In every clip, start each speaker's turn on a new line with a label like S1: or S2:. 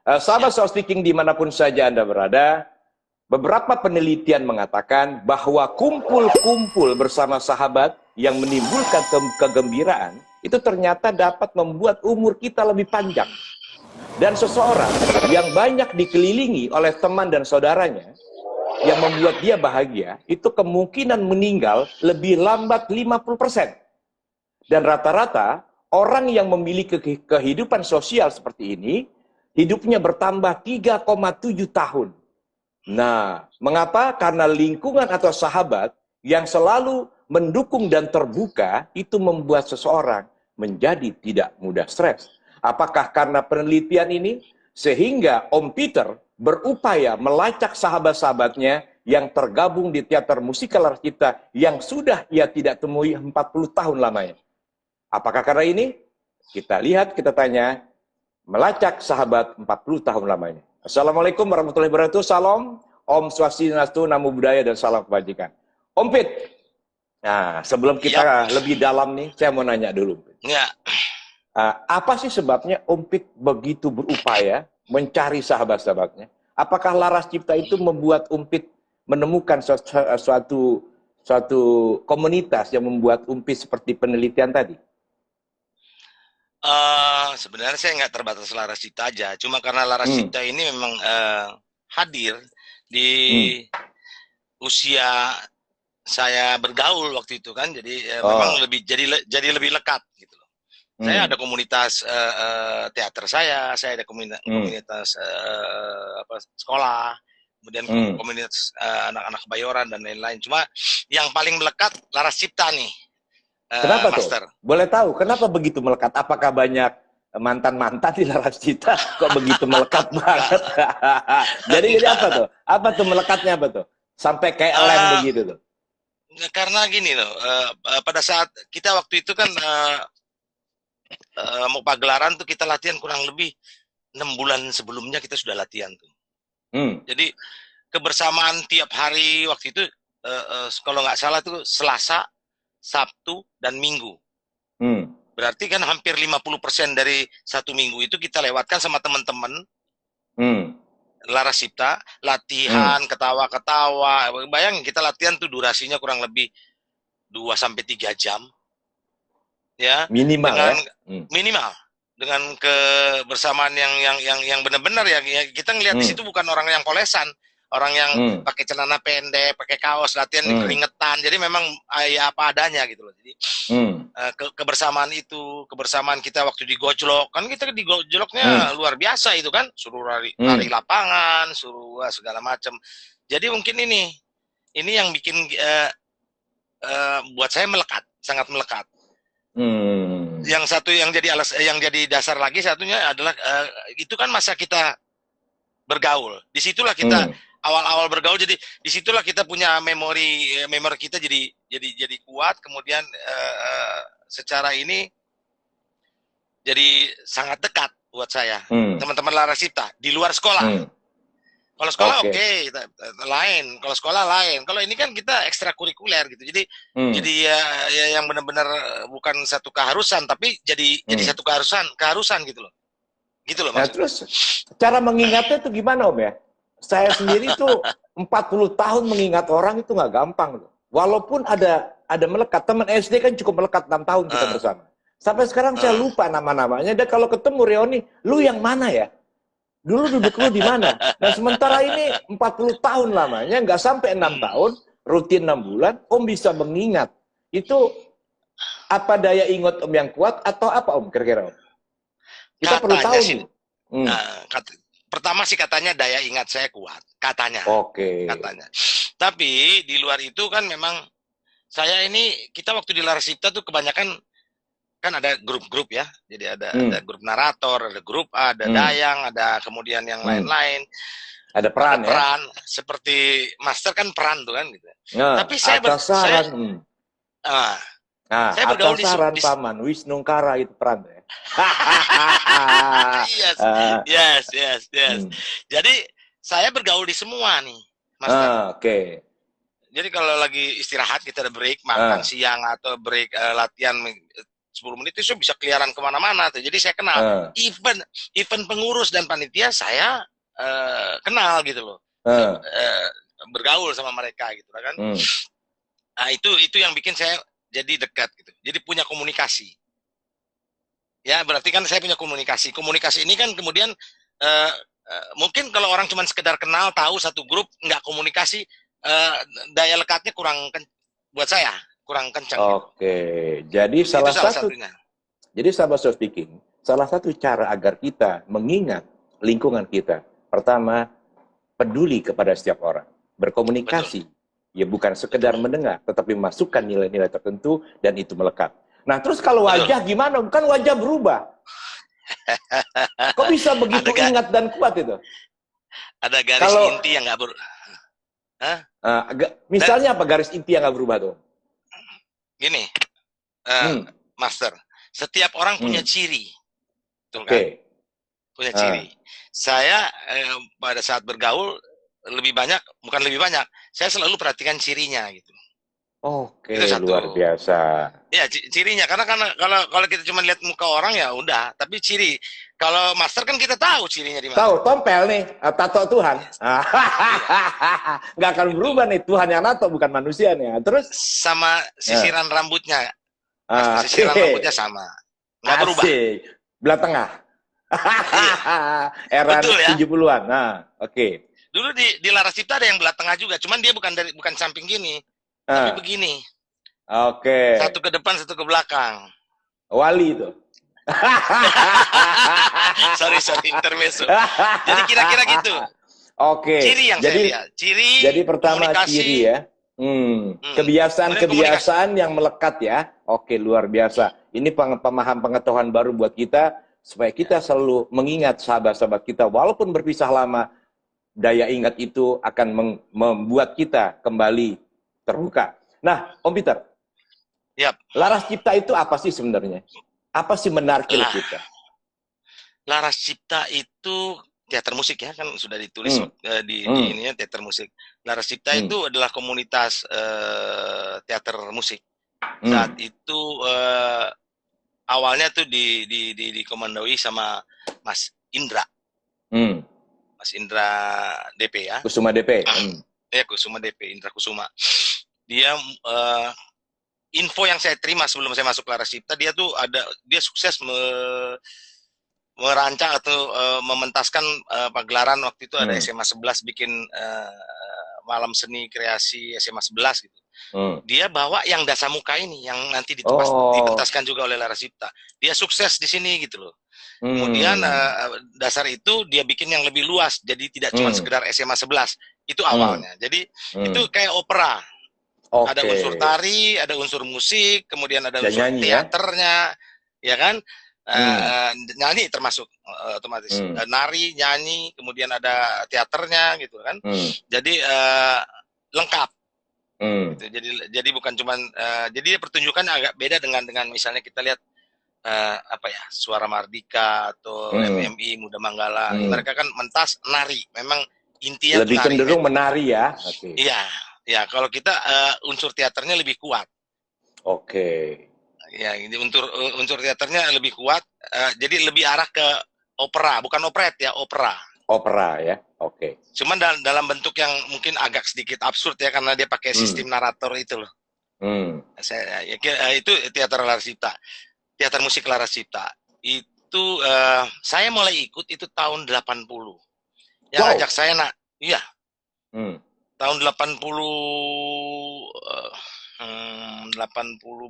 S1: Sahabat Soul Speaking dimanapun saja Anda berada, beberapa penelitian mengatakan bahwa kumpul-kumpul bersama sahabat yang menimbulkan kegembiraan itu ternyata dapat membuat umur kita lebih panjang. Dan seseorang yang banyak dikelilingi oleh teman dan saudaranya yang membuat dia bahagia, itu kemungkinan meninggal lebih lambat 50%. Dan rata-rata orang yang memiliki kehidupan sosial seperti ini, hidupnya bertambah 3,7 tahun. Nah, mengapa? Karena lingkungan atau sahabat yang selalu mendukung dan terbuka itu membuat seseorang menjadi tidak mudah stres. Apakah karena penelitian ini sehingga Om Peter berupaya melacak sahabat-sahabatnya yang tergabung di teater musikal Laracipta yang sudah ia tidak temui 40 tahun lamanya? Apakah karena ini? Kita lihat, kita tanya, melacak sahabat 40 tahun lamanya. Assalamualaikum warahmatullahi wabarakatuh. Salam, Om Swastiastu, Namo Buddhaya, dan salam kebajikan. Om Pit, nah sebelum kita lebih dalam nih, saya mau nanya dulu.
S2: Ya.
S1: Apa sih sebabnya Om Pit begitu berupaya mencari sahabat-sahabatnya? Apakah Laracipta itu membuat Om Pit menemukan suatu komunitas yang membuat Om Pit seperti penelitian tadi?
S2: Sebenarnya saya nggak terbatas Laracipta aja, cuma karena Laracipta ini memang hadir di usia saya bergaul waktu itu kan, jadi memang jadi lebih lekat gitu loh. Saya ada komunitas teater saya ada komunitas sekolah, kemudian komunitas anak-anak Kebayoran dan lain-lain. Cuma yang paling melekat Laracipta nih.
S1: Kenapa
S2: Master?
S1: Tuh? Boleh tahu kenapa begitu melekat? Apakah banyak mantan-mantan di Laracipta kok begitu melekat banget? jadi apa tuh? Apa tuh melekatnya apa tuh? Sampai kayak lem begitu tuh?
S2: Karena gini loh, pada saat kita waktu itu kan mau pagelaran tuh kita latihan kurang lebih 6 bulan sebelumnya kita sudah latihan tuh. Jadi kebersamaan tiap hari waktu itu kalau nggak salah tuh Selasa, Sabtu, dan Minggu. Berarti kan hampir 50% dari satu minggu itu kita lewatkan sama teman-teman Laracipta, latihan, ketawa-ketawa. Bayangin kita latihan tuh durasinya kurang lebih 2-3 jam. Ya,
S1: minimal
S2: dengan
S1: minimal
S2: dengan kebersamaan yang benar-benar ya kita ngelihat di situ bukan orang yang polesan. Orang yang pakai celana pendek, pakai kaos, latihan keringetan. Jadi memang ya apa adanya gitu loh. Jadi kebersamaan itu, kebersamaan kita waktu di Gojlok. Kan kita di Gojloknya luar biasa itu kan. Suruh lari lapangan, suruh segala macam. Jadi mungkin ini yang bikin buat saya melekat, sangat melekat. Yang satu yang jadi dasar lagi satunya adalah itu kan masa kita bergaul. Disitulah kita awal-awal bergaul, jadi disitulah kita punya memori kita jadi kuat, kemudian secara ini jadi sangat dekat buat saya. Teman-teman Laracipta di luar sekolah. Kalau sekolah oke, lain. Kalau sekolah lain. Kalau ini kan kita ekstrakurikuler gitu. Jadi ya yang benar-benar bukan satu keharusan, tapi jadi satu keharusan gitu loh. Gitu loh
S1: Mas. Nah, terus cara mengingatnya itu gimana Om ya? Saya sendiri tuh 40 tahun mengingat orang itu nggak gampang loh. Walaupun ada melekat, teman SD kan cukup melekat 6 tahun kita bersama. Sampai sekarang saya lupa nama-namanya. Dan kalau ketemu reuni, lu yang mana ya? Dulu duduk lu di mana? Nah sementara ini 40 tahun lamanya, nggak sampai 6 tahun, rutin 6 bulan, Om bisa mengingat. Itu apa daya ingat Om yang kuat atau apa Om kira-kira Om? Kita perlu tahu sih.
S2: Pertama sih katanya daya ingat saya kuat, katanya. Katanya. Tapi di luar itu kan memang saya ini, kita waktu di Laracipta tuh kebanyakan kan ada grup-grup ya. Jadi ada grup narator, ada grup A, ada dayang, ada kemudian yang lain-lain.
S1: Ada peran ya.
S2: Seperti master kan peran tuh kan gitu.
S1: Tapi saya bergaul di Paman Wisnungkara itu peran ya.
S2: Yes. Jadi saya bergaul di semua nih, Master. Jadi kalau lagi istirahat kita ada break makan siang atau break latihan 10 menit itu bisa keliaran kemana-mana tuh. Jadi saya kenal. Event pengurus dan panitia saya kenal gitu loh. Bergaul sama mereka gitu kan. Nah, itu yang bikin saya jadi dekat gitu. Jadi punya komunikasi. Ya, berarti kan saya punya komunikasi. Komunikasi ini kan kemudian mungkin kalau orang cuma sekedar kenal, tahu satu grup, nggak komunikasi, daya lekatnya buat saya kurang kencang.
S1: Oke, jadi salah satunya. Jadi sahabat speaking, salah satu cara agar kita mengingat lingkungan kita, pertama peduli kepada setiap orang, berkomunikasi. Betul. Ya bukan sekedar mendengar, tetapi masukkan nilai-nilai tertentu dan itu melekat. Nah terus kalau wajah gimana? Kan wajah berubah. Kok bisa begitu ingat dan kuat itu?
S2: Ada garis inti yang nggak berubah.
S1: Misalnya apa garis inti yang nggak berubah tuh?
S2: Gini, Master, setiap orang punya ciri, betul kan? Punya ciri. Saya pada saat bergaul bukan lebih banyak, saya selalu perhatikan cirinya gitu.
S1: Oke, luar biasa.
S2: Ya, cirinya karena kalau kita cuma lihat muka orang ya udah, tapi ciri. Kalau Master kan kita tahu cirinya di mana.
S1: Tahu, tompel nih, tato Tuhan. Nggak akan berubah nih, Tuhan yang nato bukan manusia nih. Terus
S2: sama sisiran rambutnya. Sisiran rambutnya sama. Nggak berubah.
S1: Belah tengah. Era 70-an. Nah, oke.
S2: Dulu di Laras Cipta ada yang belah tengah juga, cuman dia bukan samping gini. Tapi begini.
S1: Oke.
S2: Satu ke depan, satu ke belakang.
S1: Wali itu.
S2: sorry, intermezzo. Jadi kira-kira gitu.
S1: Oke.
S2: Ciri yang saya lihat.
S1: Jadi pertama ciri ya. Kebiasaan yang melekat ya. Oke, luar biasa. Ini pengetahuan baru buat kita supaya kita selalu mengingat sahabat-sahabat kita walaupun berpisah lama, daya ingat itu akan membuat kita kembali terbuka. Nah, Om Peter.
S2: Yap.
S1: Laras Cipta itu apa sih sebenarnya? Apa sih menarik kita?
S2: Laras Cipta itu teater musik ya, kan sudah ditulis di ininya teater musik. Laras Cipta itu adalah komunitas teater musik. Saat itu awalnya tuh dikomandoi sama Mas Indra. Mas Indra DP ya.
S1: Kusuma DP.
S2: Ya, Kusuma DP, Indra Kusuma. Dia info yang saya terima sebelum saya masuk Laras Cipta, dia sukses merancang atau mementaskan pagelaran waktu itu ada SMA 11 bikin malam seni kreasi SMA 11 gitu. Dia bawa yang Dasamuka ini yang nanti dipentaskan juga oleh Laras Cipta. Dia sukses di sini gitu loh. Kemudian dasar itu dia bikin yang lebih luas, jadi tidak cuma sekedar SMA 11. Itu awalnya. Jadi itu kayak opera. Ada unsur tari, ada unsur musik, kemudian ada unsur teaternya, ya kan? Nyanyi termasuk otomatis. Nari, nyanyi, kemudian ada teaternya gitu kan. Jadi lengkap. Gitu. Jadi bukan cuman jadi pertunjukan agak beda dengan misalnya kita lihat Suara Mardika atau MMI Muda Manggala. Mereka kan mentas nari. Memang intinya
S1: lebih cenderung menari ya.
S2: Iya. Ya, kalau kita unsur teaternya lebih kuat.
S1: Oke.
S2: Ya, ini unsur teaternya lebih kuat. Jadi lebih arah ke opera, bukan operet ya, opera.
S1: Opera ya, oke.
S2: Cuman dalam bentuk yang mungkin agak sedikit absurd ya, karena dia pakai sistem narator itu loh. Itu teater Laras Cipta, teater musik Laras Cipta. Itu saya mulai ikut itu tahun 80. Yang ajak saya iya. Tahun 80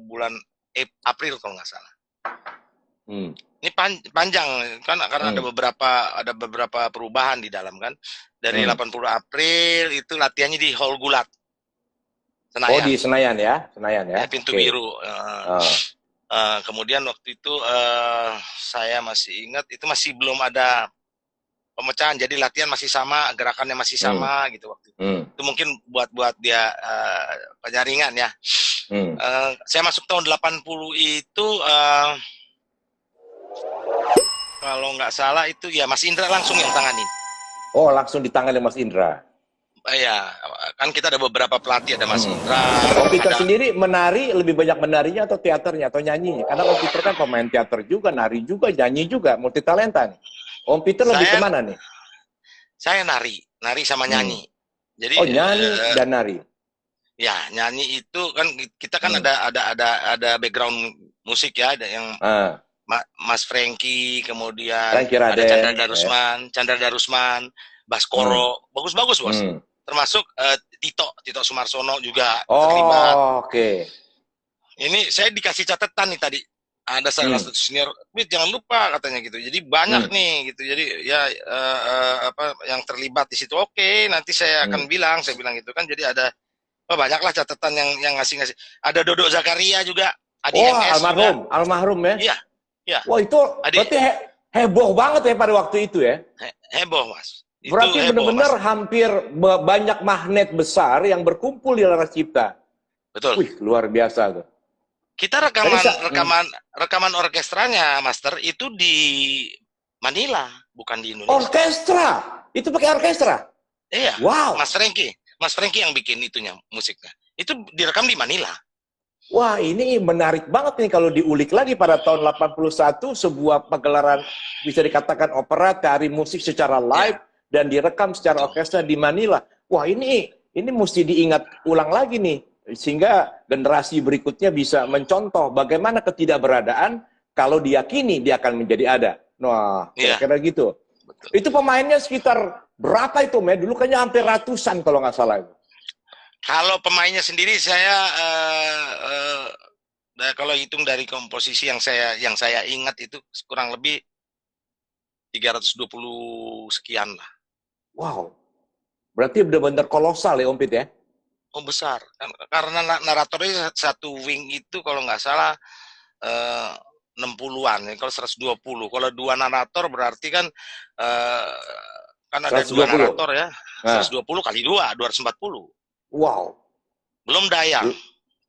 S2: bulan April kalau nggak salah. Ini panjang kan karena ada beberapa perubahan di dalam kan. Dari 80 April itu latihannya di Hall Gulat. Senayan.
S1: Oh, di Senayan ya,
S2: Pintu biru. Kemudian waktu itu saya masih ingat itu masih belum ada pemecahan, jadi latihan masih sama, gerakannya masih sama gitu waktu itu. Itu mungkin buat dia penyaringan ya. Saya masuk tahun 80 itu kalau nggak salah itu ya Mas Indra langsung yang tanganin.
S1: Oh, langsung ditangani Mas Indra.
S2: ya kan kita ada beberapa pelatih, ada Mas Indra,
S1: Om Peter
S2: ada
S1: sendiri menari lebih banyak menarinya atau teaternya atau nyanyinya? Karena Om Peter kan pemain teater juga, nari juga, nyanyi juga, multi talenta nih. Om Peter lebih
S2: saya
S1: kemana nih?
S2: saya nari sama
S1: Hmm.
S2: nyanyi. Jadi
S1: Oh, nyanyi dan nari.
S2: ya nyanyi itu kan kita kan
S1: Hmm.
S2: ada background musik ya, ada yang
S1: Ah,
S2: Mas Franky, kemudian
S1: Frankie
S2: ada
S1: Raden, ya.
S2: Chandra Darusman,
S1: Hmm.
S2: Baskoro, bagus-bagus bos.
S1: Hmm.
S2: Termasuk Tito Sumarsono juga terlibat.
S1: Oh, oke.
S2: Ini saya dikasih catatan nih tadi. Ada salah
S1: Hmm.
S2: satu senior, "Wih, jangan lupa," katanya gitu. Jadi banyak
S1: Hmm.
S2: nih gitu. Jadi ya apa yang terlibat di situ. Oke, nanti saya
S1: Hmm.
S2: akan bilang, saya bilang gitu kan. Jadi ada banyaklah catatan yang ngasih-ngasih. Ada Dodo Zakaria juga, Adi
S1: Wah,
S2: MS juga.
S1: almarhum, almarhum ya.
S2: Iya, iya.
S1: Wah, itu
S2: Adi
S1: berarti heboh banget ya pada waktu itu ya.
S2: heboh, Mas. Itu
S1: Berarti
S2: heboh, Mas.
S1: benar-benar hampir banyak magnet besar yang berkumpul di Laras Cipta.
S2: Betul.
S1: Wih, luar biasa tuh.
S2: Kita
S1: Tadi
S2: rekaman orkestranya, Master, itu di Manila, bukan di Indonesia.
S1: orkestra. Itu pakai orkestra.
S2: Iya,
S1: Wow.
S2: Mas Franky yang bikin itunya, musiknya. Itu direkam di Manila.
S1: Wah, ini menarik banget nih kalau diulik lagi pada tahun 81 sebuah pagelaran bisa dikatakan opera, tari musik secara live
S2: Ya,
S1: dan direkam secara
S2: betul.
S1: orkestra di Manila. Wah, ini mesti diingat ulang lagi nih sehingga generasi berikutnya bisa mencontoh bagaimana ketidakberadaan kalau diyakini dia akan menjadi ada. Nah,
S2: Iya,
S1: kira-kira gitu.
S2: betul.
S1: Itu pemainnya sekitar berapa itu, Dulu kayaknya hampir ratusan kalau nggak salah.
S2: Kalau pemainnya sendiri saya kalau hitung dari komposisi yang saya ingat itu kurang lebih 320 sekian lah.
S1: Wow, berarti benar-benar kolosal ya Om Pit ya?
S2: Oh besar. Karena naratornya satu wing itu kalau nggak salah 60-an, kalau 120. Kalau dua narator berarti kan kan ada dua
S1: 120.
S2: narator ya.
S1: Nah,
S2: 120 kali dua, 240.
S1: wow.
S2: Belum dayang,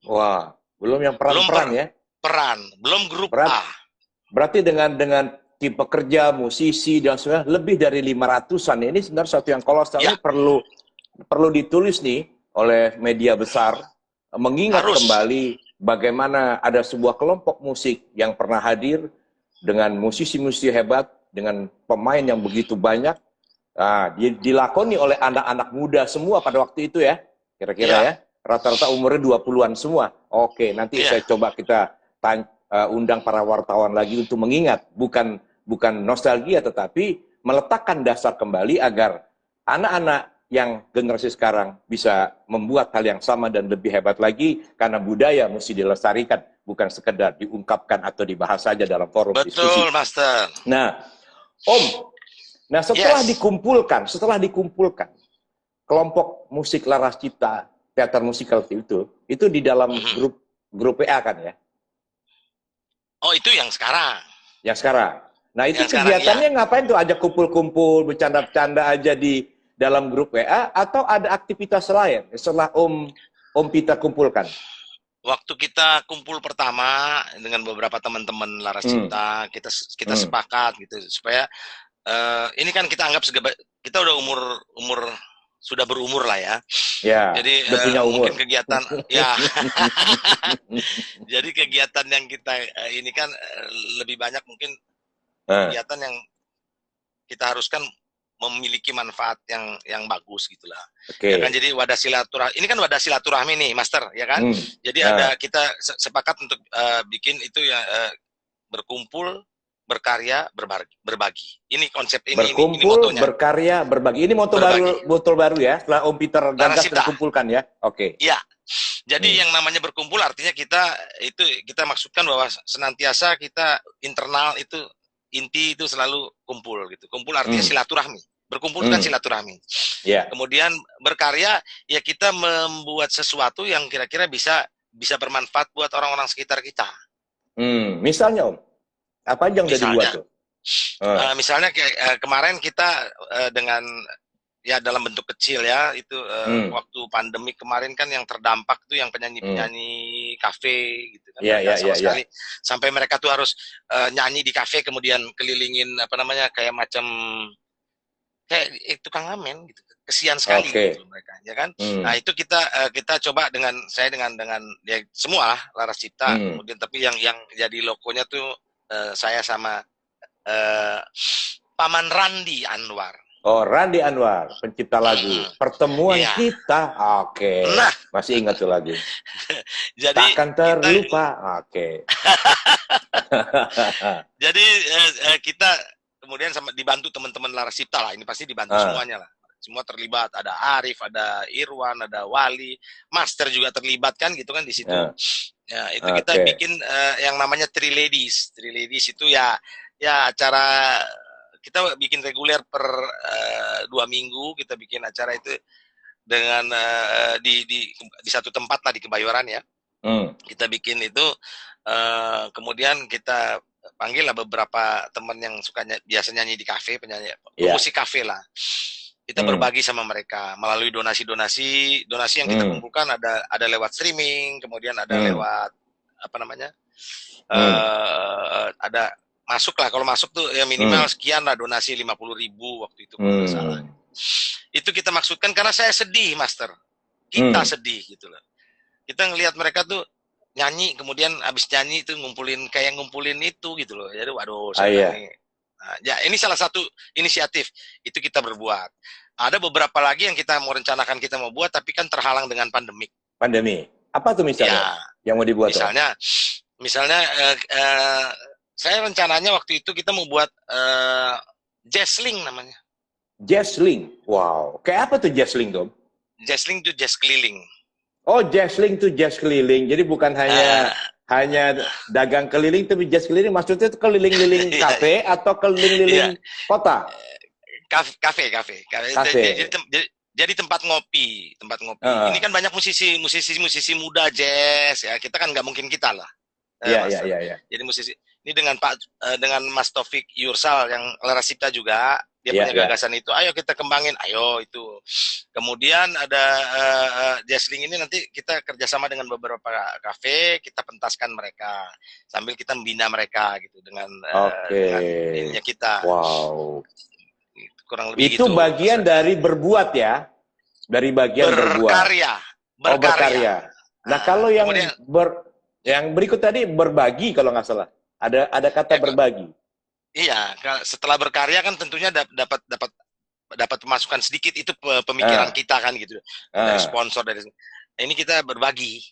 S1: Wah, belum yang
S2: belum
S1: peran-peran ya.
S2: peran, belum grup
S1: Berat,
S2: A.
S1: berarti dengan tim pekerja, musisi dan sebagainya lebih dari 500-an. Ini sebenarnya satu yang kolosal
S2: Ya,
S1: ini perlu ditulis nih oleh media besar mengingat
S2: harus.
S1: kembali bagaimana ada sebuah kelompok musik yang pernah hadir dengan musisi-musisi hebat, dengan pemain yang begitu banyak. Nah, dilakoni oleh anak-anak muda semua pada waktu itu ya, kira-kira
S2: Ya,
S1: ya. Rata-rata umurnya 20-an semua. Oke, nanti
S2: ya,
S1: saya coba kita undang para wartawan lagi untuk mengingat, bukan nostalgia tetapi meletakkan dasar kembali agar anak-anak yang generasi sekarang bisa membuat hal yang sama dan lebih hebat lagi karena budaya mesti dilestarikan, bukan sekedar diungkapkan atau dibahas saja dalam forum diskusi.
S2: betul, Master.
S1: Nah, Om, nah
S2: Yes.
S1: setelah dikumpulkan kelompok musik Laras Cipta, teater musikal itu di dalam
S2: Mhm.
S1: grup WA kan ya,
S2: Oh, itu yang sekarang.
S1: yang sekarang. Nah itu
S2: Yang sekarang, ya.
S1: kegiatannya ngapain tuh? Ajak kumpul-kumpul, bercanda-bercanda aja di dalam grup WA atau ada aktivitas lain setelah Om Pita kumpulkan?
S2: Waktu kita kumpul pertama dengan beberapa teman-teman Laras
S1: Hmm,
S2: Cipta, kita
S1: hmm.
S2: sepakat gitu supaya ini kan kita anggap kita udah umur sudah berumur lah ya.
S1: Ya,
S2: Jadi
S1: udah punya umur.
S2: mungkin kegiatan ya. Jadi kegiatan yang kita ini kan lebih banyak mungkin kegiatan yang kita haruskan memiliki manfaat yang bagus gitulah. Ya kan,
S1: Oke.
S2: jadi wadah silaturahmi. Ini kan wadah silaturahmi nih, Master, ya kan?
S1: Hmm.
S2: Jadi
S1: Nah,
S2: ada kita sepakat untuk bikin itu ya berkumpul, berkarya, berbagi. Ini konsep ini
S1: berkumpul,
S2: motonya.
S1: berkarya, berbagi. Ini
S2: Berbagi.
S1: moto baru ya, setelah Om Peter
S2: Laras
S1: gagas dan
S2: Cipta.
S1: kumpulkan ya. Oke.
S2: Iya. Jadi
S1: Hmm.
S2: yang namanya berkumpul artinya kita maksudkan bahwa senantiasa kita internal itu inti itu selalu kumpul gitu. Kumpul artinya silaturahmi. Berkumpul kan silaturahmi.
S1: Yeah.
S2: Kemudian berkarya ya kita membuat sesuatu yang kira-kira bisa bermanfaat buat orang-orang sekitar kita.
S1: Misalnya Om, apa aja yang udah dibuat tuh?
S2: Misalnya kemarin kita dengan ya dalam bentuk kecil ya itu waktu pandemi kemarin kan yang terdampak tuh yang penyanyi-penyanyi kafe gitu kan, sama sekali sampai mereka tuh harus nyanyi di kafe kemudian kelilingin apa namanya kayak macam kayak tukang ngamen gitu, kesian sekali gitu mereka, ya kan. Nah itu kita coba dengan saya dengan ya semua lah Laras Cipta, kemudian tapi yang jadi logonya tuh saya sama Paman Randi Anwar.
S1: Oh, Randi Anwar, pencipta lagu Pertemuan Kita.
S2: Nah,
S1: masih ingat tuh lagu.
S2: Jadi
S1: takkan terlupa.
S2: Jadi kita kemudian sama dibantu teman-teman Laras Cipta lah. Ini pasti dibantu semuanya lah. Semua terlibat. Ada Arif, ada Irwan, ada Wali, Master juga terlibat kan gitu kan di situ. Ya itu kita bikin yang namanya Three Ladies. Three Ladies itu ya acara kita bikin reguler per 2 minggu. Kita bikin acara itu dengan di satu tempat lah di Kebayoran ya. Kita bikin itu, kemudian kita panggil lah beberapa teman yang suka biasa nyanyi di kafe, penyanyi musik kafe lah. Kita berbagi sama mereka melalui donasi yang kita kumpulkan, ada lewat streaming, kemudian ada lewat apa namanya, ada masuk lah, kalau masuk tuh ya minimal sekian lah, donasi 50.000 waktu itu kalau nggak salah. Itu kita maksudkan karena saya sedih, Master. Kita sedih gitu loh. Kita ngelihat mereka tuh nyanyi, kemudian abis nyanyi itu ngumpulin itu gitu loh. Jadi waduh, nah, ya ini salah satu inisiatif itu kita berbuat. Ada beberapa lagi yang kita mau rencanakan kita mau buat, tapi kan terhalang dengan pandemi.
S1: Apa tuh misalnya yang mau dibuat?
S2: Misalnya saya rencananya waktu itu kita mau buat jazzling namanya.
S1: Jazzling, wow. Kayak apa tuh jazzling, Tom?
S2: Jazzling itu jazz keliling.
S1: Oh, jazzling tuh jazz keliling. Jadi bukan hanya dagang keliling, tapi jazz keliling. Maksudnya itu keliling-liling kafe atau keliling-liling kota?
S2: Kafe. Jadi tempat ngopi. Ini kan banyak musisi muda jazz ya. Kita kan nggak mungkin kita lah.
S1: Iya.
S2: Jadi musisi ini dengan Mas Taufik Yursal yang Laras Cipta juga, dia punya gagasan itu. Ayo kita kembangin, ayo itu. Kemudian ada jazzling ini nanti kita kerjasama dengan beberapa kafe, kita pentaskan mereka sambil kita membina mereka gitu dengan ininya kita.
S1: Wow.
S2: Kurang lebih
S1: itu gitu, bagian dari berbuat ya, dari bagian berkarya. Nah kalau yang kemudian, yang berikut tadi berbagi kalau nggak salah. Ada kata berbagi.
S2: Iya, setelah berkarya kan tentunya dapat pemasukan sedikit, itu pemikiran kita kan gitu. Dari sponsor dari ini kita berbagi.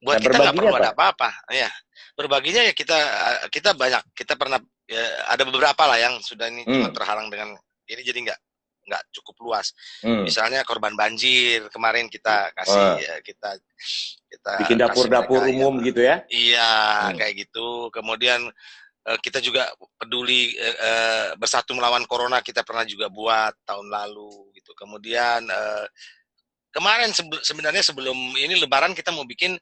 S2: Buat kita nggak perlu ada apa-apa. Ya, berbaginya ya kita banyak. Kita pernah ada beberapa lah yang sudah ini cuma terhalang dengan ini, jadi nggak cukup luas. Misalnya korban banjir kemarin kita kasih kita
S1: bikin dapur-dapur umum gitu ya?
S2: Iya, kayak gitu. Kemudian kita juga peduli bersatu melawan corona, kita pernah juga buat tahun lalu gitu. Kemudian kemarin sebenarnya sebelum ini Lebaran kita mau bikin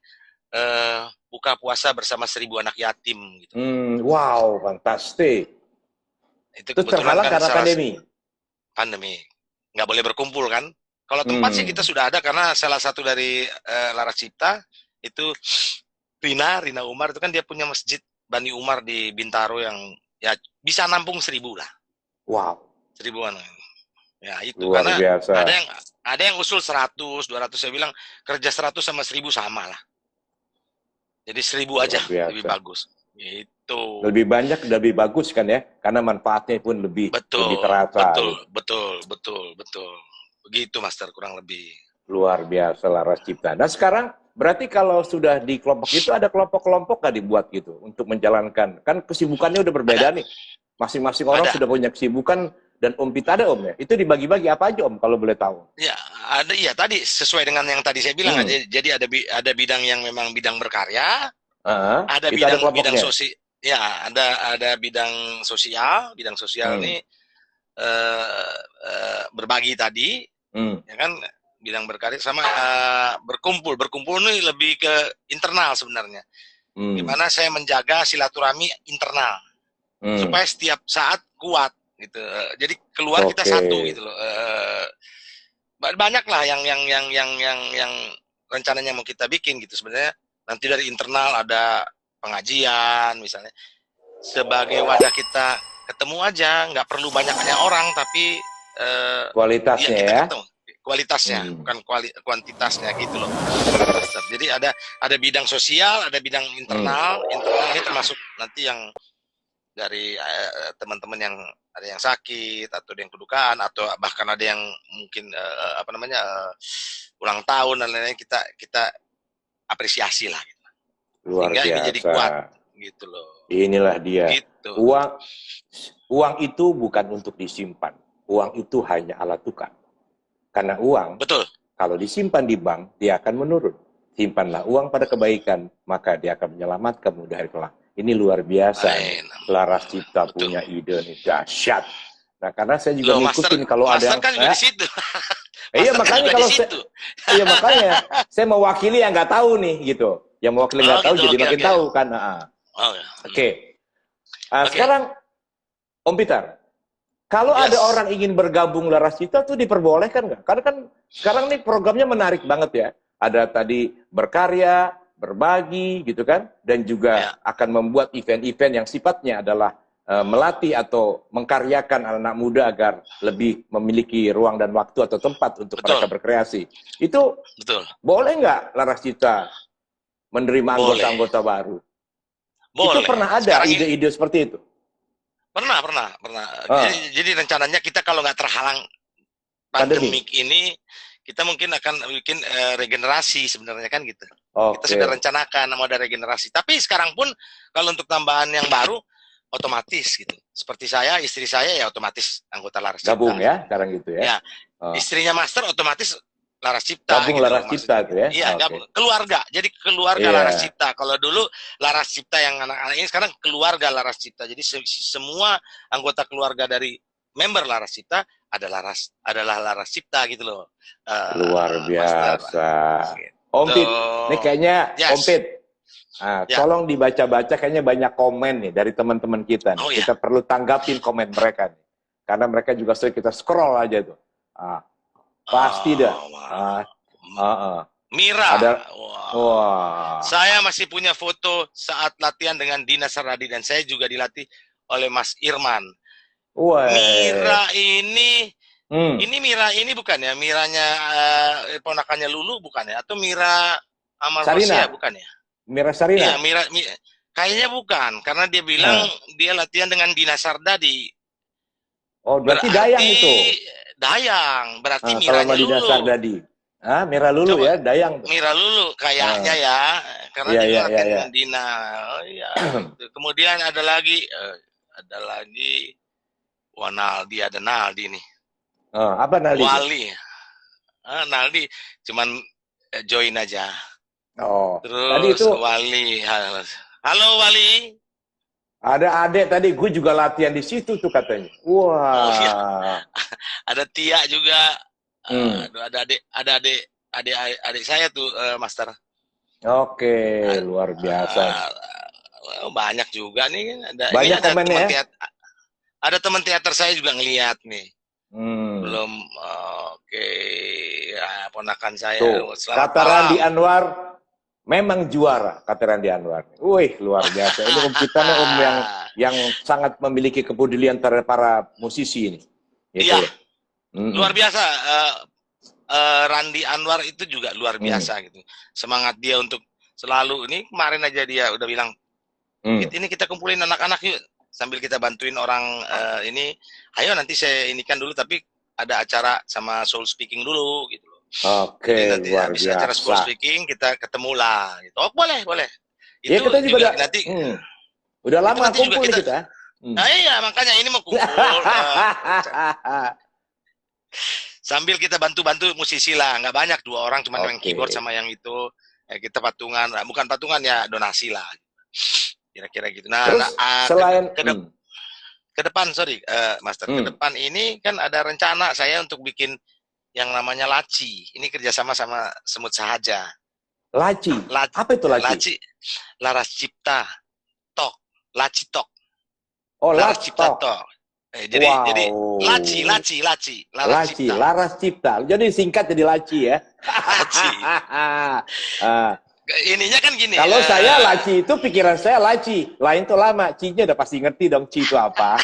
S2: buka puasa bersama 1.000 anak yatim gitu.
S1: Wow, fantastik. Itu terhalang karena
S2: pandemi. Nggak boleh berkumpul kan. Kalau tempat sih kita sudah ada, karena salah satu dari Laras Cipta itu Rina Umar itu kan dia punya masjid Bani Umar di Bintaro yang ya bisa nampung 1.000 lah.
S1: Wow.
S2: 1.000-an. Ya itu
S1: luar
S2: karena
S1: biasa.
S2: ada yang usul 100, 200, saya bilang kerja 100 sama 1.000 sama lah. Jadi 1.000 aja lebih bagus. Itu.
S1: Lebih banyak lebih bagus kan ya, karena manfaatnya pun lebih terasa.
S2: Betul. Begitu Master, kurang lebih.
S1: Luar biasa Laras Cipta. Nah sekarang berarti kalau sudah di kelompok itu ada kelompok-kelompok nggak dibuat gitu untuk menjalankan? Kan kesibukannya udah berbeda nih. Masing-masing orang sudah punya kesibukan, dan Om Pita ada Om ya. Itu dibagi-bagi apa aja Om kalau boleh tahu?
S2: Ya ada, ya tadi sesuai dengan yang tadi saya bilang aja. Jadi ada bidang yang memang bidang berkarya, ada bidang sosial. Ya ada bidang sosial. Bidang sosial ini berbagi tadi. Ya kan, bidang berkarya sama berkumpul ini lebih ke internal sebenarnya. Gimana saya menjaga silaturahmi internal supaya setiap saat kuat gitu. Jadi keluar kita satu gitu loh. Banyak lah yang rencananya mau kita bikin gitu sebenarnya. Nanti dari internal ada pengajian misalnya, sebagai wadah kita ketemu aja, nggak perlu banyak orang, tapi
S1: kualitasnya
S2: kita
S1: ya.
S2: ketemu kualitasnya, bukan kuantitasnya gitu loh. Jadi ada bidang sosial, ada bidang internal. Internal ini termasuk nanti yang dari teman-teman yang ada yang sakit atau ada yang kedukaan atau bahkan ada yang mungkin ulang tahun dan lain-lain, kita apresiasi lah gitu.
S1: Luar
S2: Sehingga
S1: biasa.
S2: ini jadi kuat gitu loh.
S1: Inilah dia.
S2: Gitu.
S1: Uang itu bukan untuk disimpan. Uang itu hanya alat tukar. Karena uang,
S2: Betul.
S1: kalau disimpan di bank, dia akan menurun. Simpanlah uang pada kebaikan, maka dia akan menyelamatkanmu dari kelak. Ini luar biasa. Laras Cipta punya ide nih, dahsyat. Nah, karena saya juga ngikutin kalau ada yang...
S2: kan juga di situ.
S1: Iya, makanya kalau saya... makanya saya mewakili yang nggak tahu nih, gitu. Yang mewakili nggak tahu, jadi makin tahu kan. Oke. Sekarang, Om Peter, kalau ada orang ingin bergabung Laras Cipta tuh diperbolehkan nggak? Karena kan sekarang nih programnya menarik banget ya. Ada tadi berkarya, berbagi gitu kan. Dan juga akan membuat event-event yang sifatnya adalah melatih atau mengkaryakan anak-anak muda agar lebih memiliki ruang dan waktu atau tempat untuk mereka berkreasi. Itu boleh nggak Laras Cipta menerima anggota-anggota baru? Boleh. Itu pernah ada ide-ide seperti itu?
S2: Pernah. Jadi rencananya kita kalau nggak terhalang pandemik ini, kita mungkin akan bikin regenerasi sebenarnya kan gitu. Kita sudah rencanakan mau ada regenerasi. Tapi sekarang pun kalau untuk tambahan yang baru, otomatis gitu. Seperti saya, istri saya ya otomatis anggota Laras Cipta.
S1: Gabung ya, sekarang gitu ya?
S2: Istrinya Master otomatis Laras Cipta.
S1: Gabung gitu, Laras Cipta itu ya?
S2: Iya, keluarga. Jadi keluarga Laras Cipta. Kalau dulu Laras Cipta yang anak-anak ini, sekarang keluarga Laras Cipta. Jadi semua anggota keluarga dari member Laras Cipta adalah Laras Cipta gitu loh.
S1: Luar biasa. Om Pit, ini kayaknya Om Pit, tolong dibaca-baca, kayaknya banyak komen nih dari teman-teman kita. Kita perlu tanggapin komen mereka nih. Karena mereka juga sering kita scroll aja tuh. Pasti dah.
S2: Mira. Saya masih punya foto saat latihan dengan Dina Saradi dan saya juga dilatih oleh Mas Irman. Mira ini Mira ini bukan ya? Miranya ponakannya Lulu bukan ya? Atau Mira Amarkosia bukan ya?
S1: Mira Sarina.
S2: Iya, Mira kayaknya bukan karena dia bilang dia latihan dengan Dina Sardadi.
S1: Oh, berarti Dayang itu.
S2: Dayang, berarti Miranya Lulu.
S1: Sardadi. Mira Lulu. Coba, ya, Dayang.
S2: Mira Lulu kayaknya ya, karena dia latihan dengan Dina. Oh iya. Kemudian ada lagi Naldi, ada Naldi nih.
S1: Apa Naldi?
S2: Wali. Naldi cuman join aja. Terus tadi itu Wali. Halo Wali.
S1: Ada adek tadi, gue juga latihan di situ tuh katanya. Wah.
S2: Ada Tia juga. Ada adik saya tuh, Master.
S1: Oke, luar biasa.
S2: Banyak juga nih.
S1: Banyak komennya ya?
S2: Ada teman teater saya juga ngeliat nih. Belum, ponakan saya.
S1: Tuh, kata Randi Anwar, memang juara, kata Randi Anwar. Wih, luar biasa. Ini Om kita nih Om yang sangat memiliki kepedulian terhadap para musisi ini.
S2: Iya, luar biasa. Randi Anwar itu juga luar biasa gitu. Semangat dia untuk selalu, ini kemarin aja dia udah bilang, ini kita kumpulin anak-anak yuk. Sambil kita bantuin orang ini, ayo nanti saya inikan dulu, tapi ada acara sama soul speaking dulu gitu loh.
S1: Oke,
S2: nanti
S1: luar
S2: habis
S1: biasa.
S2: acara soul speaking kita ketemu lah gitu. Oh, boleh.
S1: Itu ya, kita juga nanti udah lama kumpul nih kita.
S2: Iya, makanya ini mau kumpul. Sambil kita bantu-bantu musisi lah, nggak banyak, 2 orang cuma yang keyboard sama yang itu. Kita patungan, bukan patungan ya, donasi lah. Kira-kira gitu. Nah,
S1: terus, selain
S2: ke depan, Master, ke depan ini kan ada rencana saya untuk bikin yang namanya Laci. Ini kerjasama sama Semut Sahaja.
S1: Laci? Apa itu Laci?
S2: Laras Cipta Talk. Laci Talk.
S1: Oh, Laras Cipta
S2: Talk. Jadi Laci.
S1: Laras Cipta. Jadi singkat jadi Laci ya.
S2: Laci. Ininya kan gini.
S1: Kalau saya Laci itu pikiran saya Laci. Lain tuh lama. Ci-nya udah pasti ngerti dong Ci itu apa.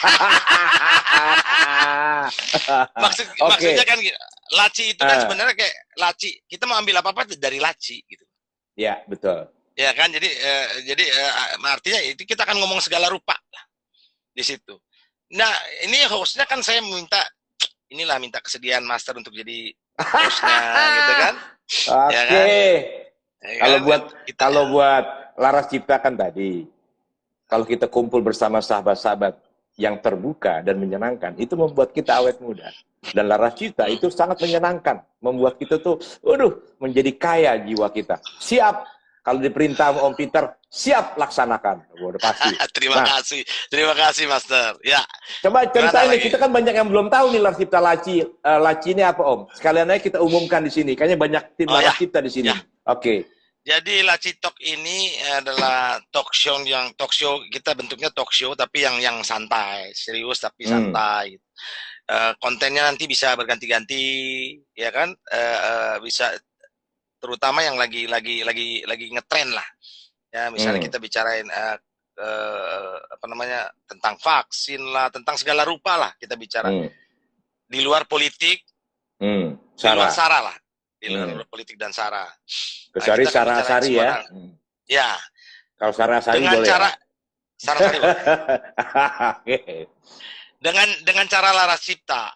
S2: Maksudnya kan laci itu kan
S1: Ah.
S2: sebenarnya kayak laci. Kita mau ambil apa-apa dari laci gitu.
S1: Ya, betul.
S2: Ya kan, jadi artinya itu kita akan ngomong segala rupa lah di situ. Nah, ini hostnya kan saya minta kesediaan Master untuk jadi hostnya gitu kan.
S1: Oke.
S2: Ya kan? Ya
S1: Kalau
S2: kan?
S1: buat
S2: Kita,
S1: kalau buat Laras Cipta kan tadi, kalau kita kumpul bersama sahabat-sahabat yang terbuka dan menyenangkan, itu membuat kita awet muda. Dan Laras Cipta itu sangat menyenangkan, membuat kita tuh, waduh, menjadi kaya jiwa kita. Siap. Kalau diperintah Om Peter, siap laksanakan. Udah pasti.
S2: Terima kasih Master. Ya.
S1: Coba ceritain nih,
S2: lagi?
S1: kita kan banyak yang belum tahu nih Laras Cipta Laci. Laci ini apa Om? Sekalian aja kita umumkan di sini. Kayaknya banyak tim Laras Cipta di sini.
S2: Ya.
S1: Oke.
S2: Jadi Laci Talk ini adalah talk show kita bentuknya talk show tapi yang santai, serius tapi santai. Kontennya nanti bisa berganti-ganti, ya kan? Bisa terutama yang lagi ngetren lah. Ya, misalnya kita bicarain apa namanya, tentang vaksin lah, tentang segala rupa lah kita bicara. Di luar politik, di luar sara lah. Di luar politik dan sara.
S1: Kecuali Sarah Asari ya.
S2: Ya.
S1: Kalau Sarah Asari
S2: dengan
S1: boleh.
S2: Cara Sarah Asari boleh.
S1: Okay.
S2: Dengan cara Laras Cipta.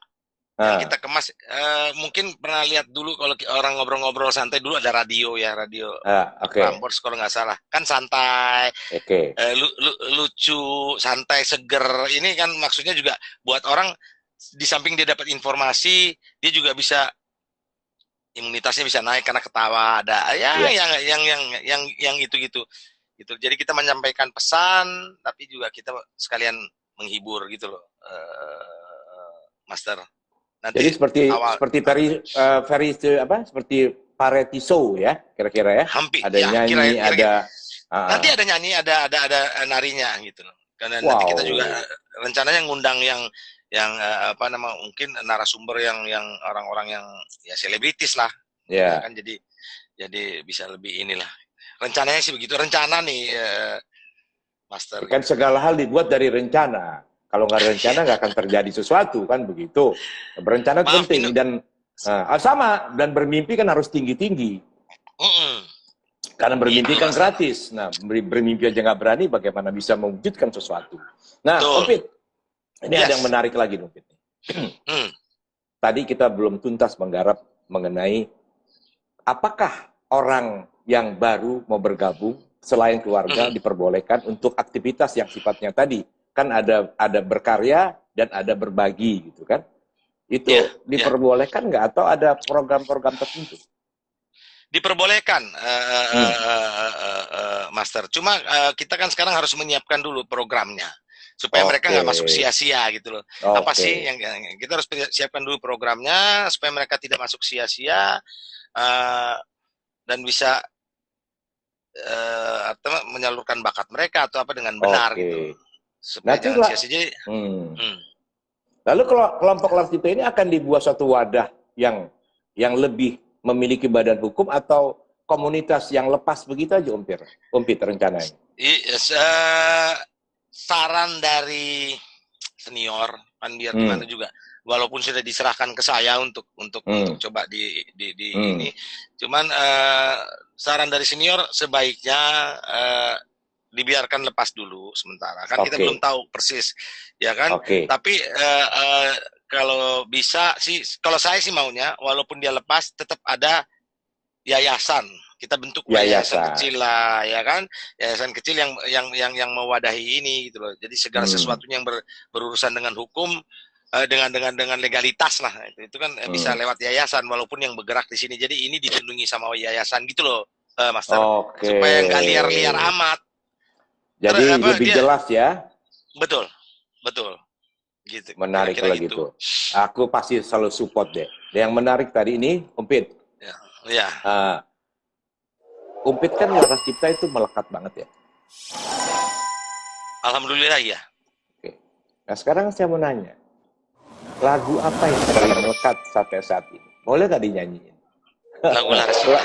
S2: Yang kita kemas, mungkin pernah lihat dulu kalau orang ngobrol-ngobrol santai dulu ada radio Prambors kalau nggak salah, kan santai, lucu, santai, seger. Ini kan maksudnya juga buat orang di samping dia dapat informasi, dia juga bisa imunitasnya bisa naik karena ketawa, ada yang gitu. Jadi kita menyampaikan pesan, tapi juga kita sekalian menghibur gitu loh, Master. Nanti
S1: jadi seperti variety show ya, kira-kira ya.
S2: Hampir.
S1: Ada nyanyi, ada.
S2: Nanti ada nyanyi, ada narinya gitu loh. Karena nanti kita juga rencananya ngundang yang mungkin narasumber yang orang-orang yang ya selebritis lah.
S1: Ya.
S2: Kan jadi bisa lebih inilah. Rencananya sih begitu. Rencana nih, Master.
S1: Kan segala hal dibuat dari rencana. Kalau nggak rencana nggak akan terjadi sesuatu, kan begitu. Berencana penting dan sama, dan bermimpi kan harus tinggi-tinggi. Karena bermimpi kan gratis. Nah, bermimpi aja nggak berani, bagaimana bisa mewujudkan sesuatu. Nah, Om Pit, ini ada yang menarik lagi, Om Pit. Tadi kita belum tuntas menggarap mengenai apakah orang yang baru mau bergabung selain keluarga diperbolehkan untuk aktivitas yang sifatnya tadi. Kan ada berkarya dan ada berbagi gitu kan. Itu diperbolehkan nggak atau ada program-program tertentu?
S2: Diperbolehkan, Master. Cuma kita kan sekarang harus menyiapkan dulu programnya supaya mereka nggak masuk sia-sia gitu loh. Apa sih yang kita harus siapkan dulu programnya supaya mereka tidak masuk sia-sia dan bisa menyalurkan bakat mereka atau apa dengan benar gitu. Supaya jangan sia-sia.
S1: Lalu kelompok Laras Cipta ini akan dibuat suatu wadah yang lebih memiliki badan hukum atau komunitas yang lepas begitu aja, Om Pit rencananya?
S2: Saran dari senior kan biar gimana juga, walaupun sudah diserahkan ke saya untuk coba di ini, cuman saran dari senior sebaiknya dibiarkan lepas dulu sementara, kan kita belum tahu persis, ya kan? Tapi kalau bisa sih, kalau saya sih maunya, walaupun dia lepas, tetap ada yayasan. Kita bentuk yayasan kecil lah, ya kan? Yayasan kecil yang mewadahi ini gitu loh. Jadi segala sesuatunya yang berurusan dengan hukum, dengan legalitas lah. Itu kan bisa lewat yayasan, walaupun yang bergerak di sini. Jadi ini dilindungi sama yayasan gitu loh, Master. Supaya nggak liar-liar amat.
S1: Jadi lebih jelas ya.
S2: Betul. Gitu.
S1: Menarik kalau gitu. Aku pasti selalu support deh. Yang menarik tadi ini, Om Pit.
S2: Ya.
S1: Om Pit kan Laras Cipta itu melekat banget ya.
S2: Alhamdulillah ya.
S1: Oke. Nah sekarang saya mau nanya, lagu apa yang paling melekat sampai saat ini? Boleh nggak dinyanyiin?
S2: Lagu Laras Cipta.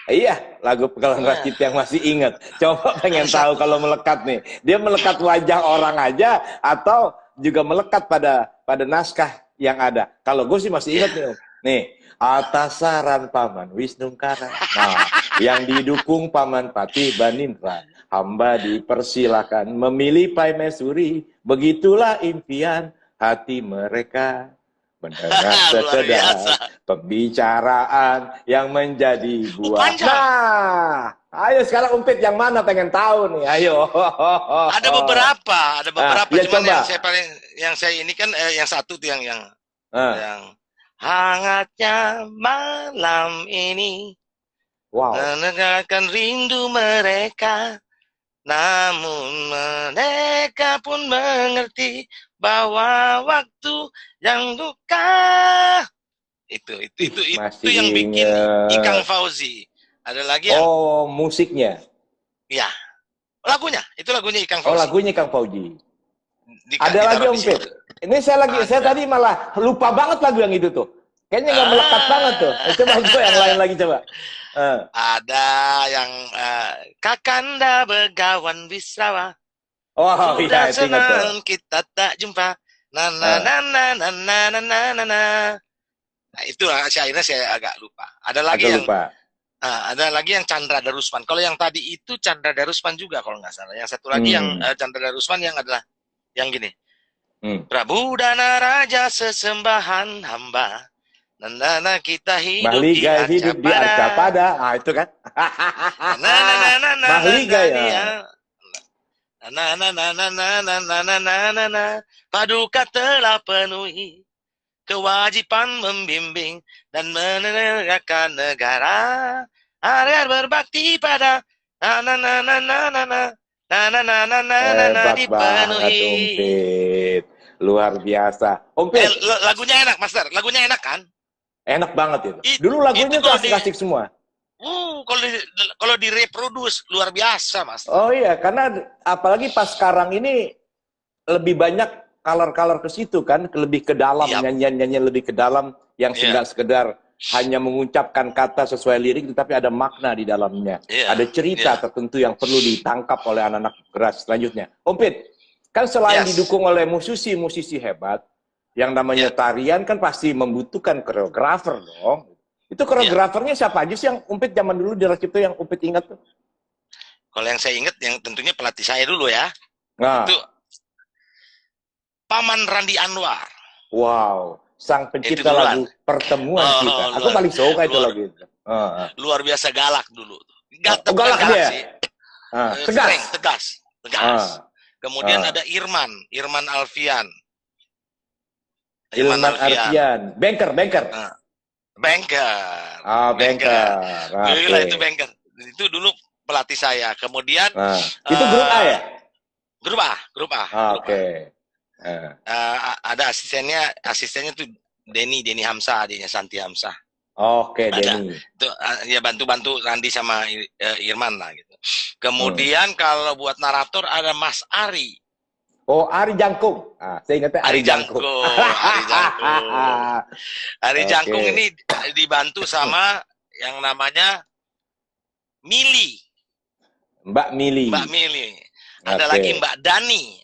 S1: Iya, lagu Laras Cipta yang masih ingat. Coba pengen tahu kalau melekat nih. Dia melekat wajah orang aja atau juga melekat pada naskah yang ada. Kalau gue sih masih ingat nih, atas saran Paman Wisnungkara, nah, yang didukung Paman Patih Banindra, hamba dipersilakan memilih Paimesuri, begitulah impian hati mereka. Mendengar sekedar pembicaraan yang menjadi buah. Nah, ayo sekarang Umpit yang mana pengen tahu nih, ayo.
S2: Ada beberapa,
S1: ya,
S2: cuman
S1: coba.
S2: yang saya ini kan yang satu tuh yang hangatnya malam ini.
S1: Wow.
S2: Menegakkan rindu mereka, namun mereka pun mengerti bahwa waktu yang duka itu yang bikin Ikang Fauzi. Ada lagi yang
S1: musiknya.
S2: Ya, lagunya Ikang Fauzi.
S1: Oh, lagunya Ikang Fauzi. Ada lagi Om Pit. Ini saya tadi malah lupa banget lagu yang itu tuh. Kayaknya nggak melekat banget tuh. Coba yang lain lagi coba.
S2: Ada yang Kakanda Begawan Wisrawa.
S1: Oh,
S2: sudah senang kita tak jumpa. Nah, itu syairnya saya agak lupa. Ada lagi yang Chandra Darusman. Kalau yang tadi itu Chandra Darusman juga kalau nggak salah. Yang satu lagi yang Chandra Darusman yang adalah yang gini. Prabu Dana Raja sesembahan hamba. Nana kita hidup di Arcapada.
S1: Ah, itu kan. Mahliga ya.
S2: Paduka telah penuhi kewajiban membimbing dan menegakkan negara agar berbakti pada
S1: dipenuhi. Luar biasa. Umpit.
S2: Lagunya enak, Master. Lagunya enak kan?
S1: Enak banget itu. Dulu lagunya klasik-klasik semua.
S2: Kalau direproduce luar biasa, Mas.
S1: Oh iya, karena apalagi pas sekarang ini lebih banyak color-color ke situ kan, lebih ke dalam, nyanyian-nyanyian lebih ke dalam yang tidak sekedar hanya mengucapkan kata sesuai lirik, tetapi ada makna di dalamnya. Ada cerita tertentu yang perlu ditangkap oleh anak-anak generasi selanjutnya. Om Pit, kan selain didukung oleh musisi-musisi hebat, yang namanya tarian kan pasti membutuhkan koreografer dong. Itu koreografernya siapa aja sih yang Umpit zaman dulu di Rascipto yang Umpit ingat tuh?
S2: Kalau yang saya ingat, yang tentunya pelatih saya dulu ya.
S1: Nah.
S2: Itu Paman Randi Anwar.
S1: Wow, sang pencipta lagu Pertemuan Kita. Aku paling suka itu lagu itu.
S2: Luar biasa galak dulu.
S1: Galak dia.
S2: Tegas. Kemudian ada Irman Alfian.
S1: Banker.
S2: Gila itu banker. Itu dulu pelatih saya. Kemudian
S1: itu grup A ya?
S2: Grup A.
S1: Oke.
S2: Ada asistennya tuh Denny Hamzah, adiknya Santi Hamzah.
S1: Oke, Denny.
S2: Tuh ya bantu Randi sama Irman lah gitu. Kemudian kalau buat narator ada Mas Ari.
S1: Oh, Ari Jangkung. Saya ingatnya Ari Jangkung.
S2: Ari Jangkung ini dibantu sama yang namanya Mili.
S1: Mbak Mili.
S2: Ada lagi Mbak Dani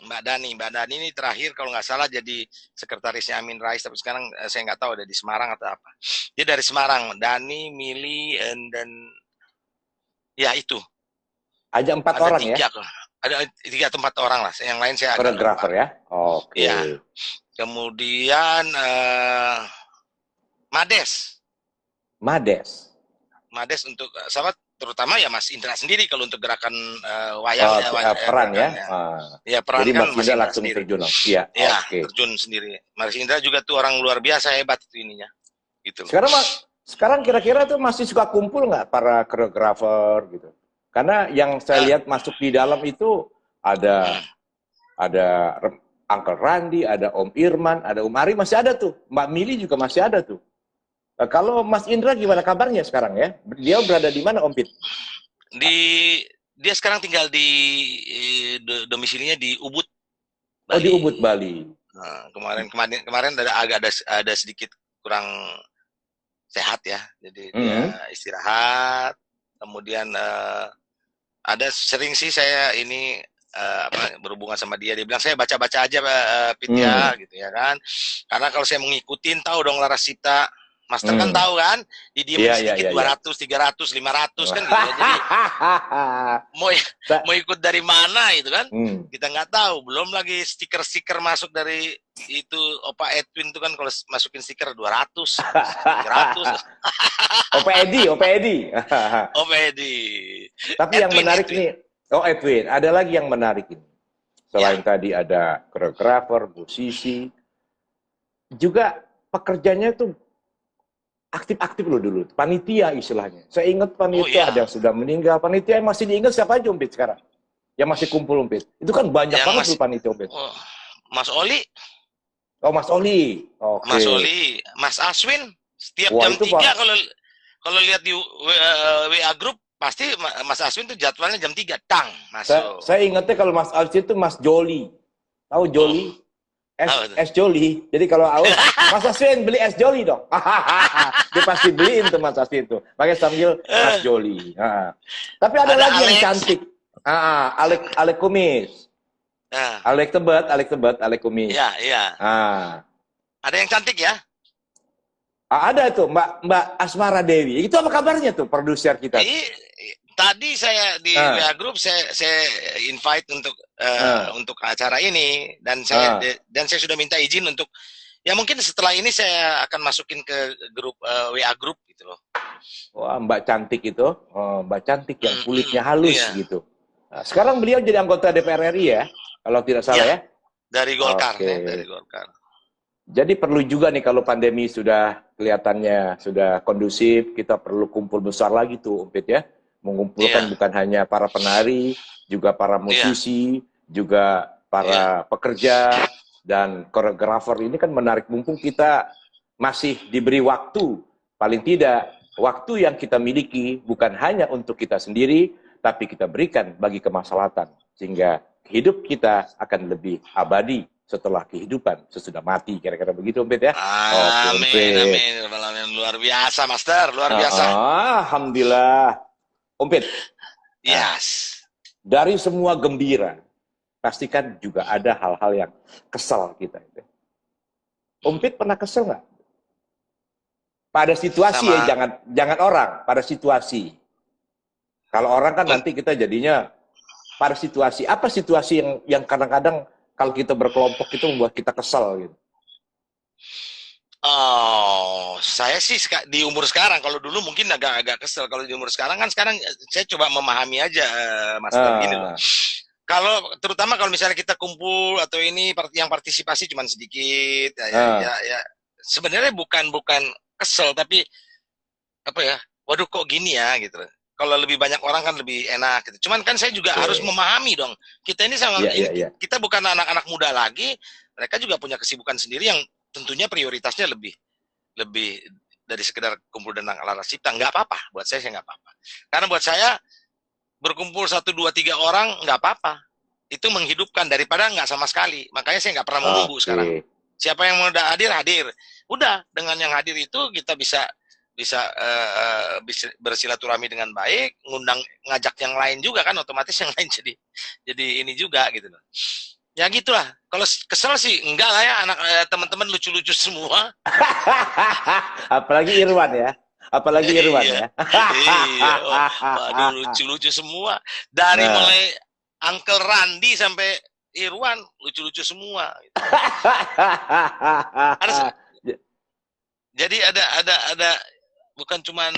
S2: ini terakhir kalau nggak salah jadi sekretarisnya Amin Rais, tapi sekarang saya nggak tahu ada di Semarang atau apa. Dia dari Semarang. Dani, Mili, dan ya itu.
S1: Aja 4 orang ya?
S2: Ada 3 atau 4 orang lah. Yang lain saya agak
S1: koreografer ya? Oke.
S2: Ya. Kemudian Mades untuk sama terutama ya Mas Indra sendiri kalau untuk gerakan wayang
S1: peran ya.
S2: Ya peran. Jadi
S1: kan Mas Indra langsung terjun. Iya,
S2: terjun sendiri. Mas Indra juga tuh orang luar biasa hebat itu ininya. Gitu.
S1: Sekarang kira-kira tuh masih suka kumpul nggak para koreografer gitu? Karena yang saya lihat masuk di dalam itu ada Uncle Randi, ada Om Irman, ada Om Ari masih ada tuh. Mbak Mili juga masih ada tuh. Kalau Mas Indra gimana kabarnya sekarang ya? Dia berada di mana Om Pit?
S2: Dia sekarang tinggal di domisilinya di Ubud, Bali.
S1: Oh, di Ubud, Bali.
S2: Nah, kemarin ada sedikit kurang sehat ya. Jadi dia istirahat. Kemudian ada sering sih saya ini berhubungan sama dia. Dia bilang, saya baca-baca aja Pit ya, gitu ya kan. Karena kalau saya mau ngikutin, tahu dong Laras Cipta. Master kan tahu kan, didiemin sedikit 200, 300, 500 kan gitu ya. Jadi mau ikut dari mana itu kan, kita nggak tahu. Belum lagi stiker-stiker masuk dari itu Opa Edwin itu kan, kalau masukin stiker 200, 300.
S1: Opa Edi. Tapi Edwin, yang menarik nih, Edwin, ada lagi yang menarik ini. Selain tadi ada koreografer, musisi, juga pekerjanya tuh aktif-aktif loh dulu, panitia istilahnya. Saya ingat panitia ada yang sudah meninggal, panitia yang masih diingat siapa aja Umpit sekarang? Yang masih kumpul Umpit. Itu kan banyak banget loh panitia Umpit.
S2: Mas Oli.
S1: Oh, Mas Oli. Okay.
S2: Mas Oli, Mas Aswin, setiap jam 3 kalau lihat di WA Group, pasti Mas Aswin tuh jadwalnya jam 3, tang, masuk.
S1: Saya ingatnya kalau Mas Aswin itu Mas Joli. Tahu Joli? Es Joli. Jadi kalau Mas Aswin beli es Joli dong. Dia pasti beliin tuh Mas Aswin tuh. Makanya sambil Mas Joli. Tapi ada lagi Alex yang cantik. Alek Kumis. Alek Tebet, Alek Kumis.
S2: Iya. Ada yang cantik ya?
S1: Ada tuh Mbak Asmara Dewi. Itu apa kabarnya tuh produser kita?
S2: Tadi saya di WA Group saya invite untuk acara ini, dan saya sudah minta izin untuk, ya mungkin setelah ini saya akan masukin ke grup WA Group gitu loh.
S1: Wah, Mbak cantik itu, Mbak cantik yang kulitnya halus gitu. Nah, sekarang beliau jadi anggota DPR RI ya, kalau tidak salah ya?
S2: Dari Golkar, dari Golkar.
S1: Jadi perlu juga nih kalau pandemi sudah kelihatannya sudah kondusif, kita perlu kumpul besar lagi tuh Umpit ya. Mengumpulkan bukan hanya para penari, juga para musisi, juga para pekerja, dan koreografer. Ini kan menarik, mumpung kita masih diberi waktu, paling tidak waktu yang kita miliki bukan hanya untuk kita sendiri, tapi kita berikan bagi kemaslahatan, sehingga hidup kita akan lebih abadi setelah kehidupan sesudah mati, kira-kira begitu Umpit ya.
S2: Amin. Luar biasa Master, luar biasa.
S1: Alhamdulillah. Umpit,
S2: yes.
S1: Dari semua gembira, pastikan juga ada hal-hal yang kesal kita. Umpit pernah kesel nggak? Pada situasi ya, jangan orang, pada situasi. Kalau orang kan nanti kita jadinya pada situasi. Apa situasi yang kadang-kadang kalau kita berkelompok itu membuat kita kesal gitu?
S2: Oh, saya sih di umur sekarang, kalau dulu mungkin agak kesel. Kalau di umur sekarang kan, saya coba memahami aja, Master, gini loh. Kalau terutama kalau misalnya kita kumpul atau ini yang partisipasi cuma sedikit, ya sebenarnya bukan kesel, tapi apa ya? Waduh kok gini ya gitu. Kalau lebih banyak orang kan lebih enak gitu. Cuman kan saya juga harus memahami dong. Kita ini kita bukan anak-anak muda lagi. Mereka juga punya kesibukan sendiri yang tentunya prioritasnya lebih dari sekedar kumpul dan Laras Cipta. Nggak apa-apa, buat saya nggak apa-apa. Karena buat saya berkumpul 1, 2, 3 orang nggak apa-apa. Itu menghidupkan daripada nggak sama sekali. Makanya saya nggak pernah menunggu sekarang. Siapa yang mau hadir. Udah, dengan yang hadir itu kita bisa bersilaturahmi dengan baik, ngajak yang lain juga kan, otomatis yang lain jadi ini juga gitu loh. Ya gitulah. Kalau kesel sih enggak lah ya, teman-teman lucu-lucu semua.
S1: Apalagi Irwan ya. Ya.
S2: Waduh, lucu-lucu semua. Dari mulai Uncle Randy sampai Irwan lucu-lucu semua. Jadi ada bukan cuman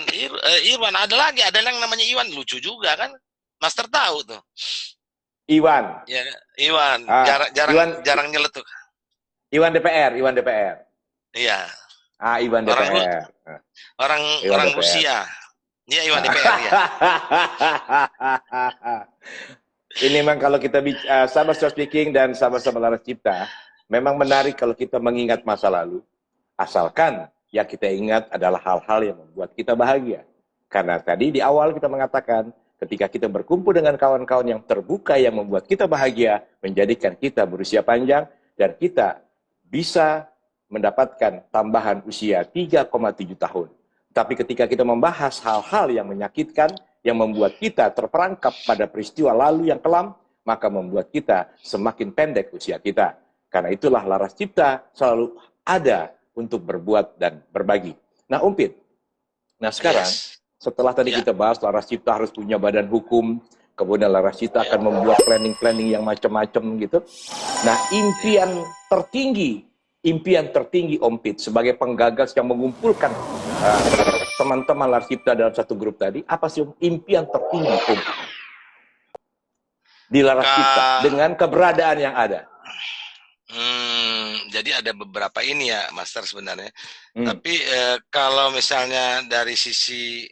S2: Irwan, ada yang namanya Iwan, lucu juga kan. Master tahu tuh.
S1: Iwan.
S2: Ya, Iwan. Jarang nyeletuk.
S1: Iwan DPR.
S2: Iya.
S1: Iwan DPR.
S2: Orang Rusia. Iya, Iwan DPR ya.
S1: Ini memang kalau kita sama speaking dan sama-sama Laras Cipta, memang menarik kalau kita mengingat masa lalu. Asalkan yang kita ingat adalah hal-hal yang membuat kita bahagia. Karena tadi di awal kita mengatakan, ketika kita berkumpul dengan kawan-kawan yang terbuka yang membuat kita bahagia, menjadikan kita berusia panjang, dan kita bisa mendapatkan tambahan usia 3,7 tahun. Tapi ketika kita membahas hal-hal yang menyakitkan, yang membuat kita terperangkap pada peristiwa lalu yang kelam, maka membuat kita semakin pendek usia kita. Karena itulah Laras Cipta selalu ada untuk berbuat dan berbagi. Nah, Umpit, nah sekarang setelah tadi kita bahas Laras Cipta harus punya badan hukum, kemudian Laras Cipta akan membuat planning-planning yang macam-macam gitu. Nah, impian tertinggi Umpit sebagai penggagas yang mengumpulkan teman-teman Laras Cipta dalam satu grup tadi, apa sih impian tertinggi Umpit di Laras Cipta dengan keberadaan yang ada?
S2: Jadi ada beberapa ini ya, Master sebenarnya. Tapi kalau misalnya dari sisi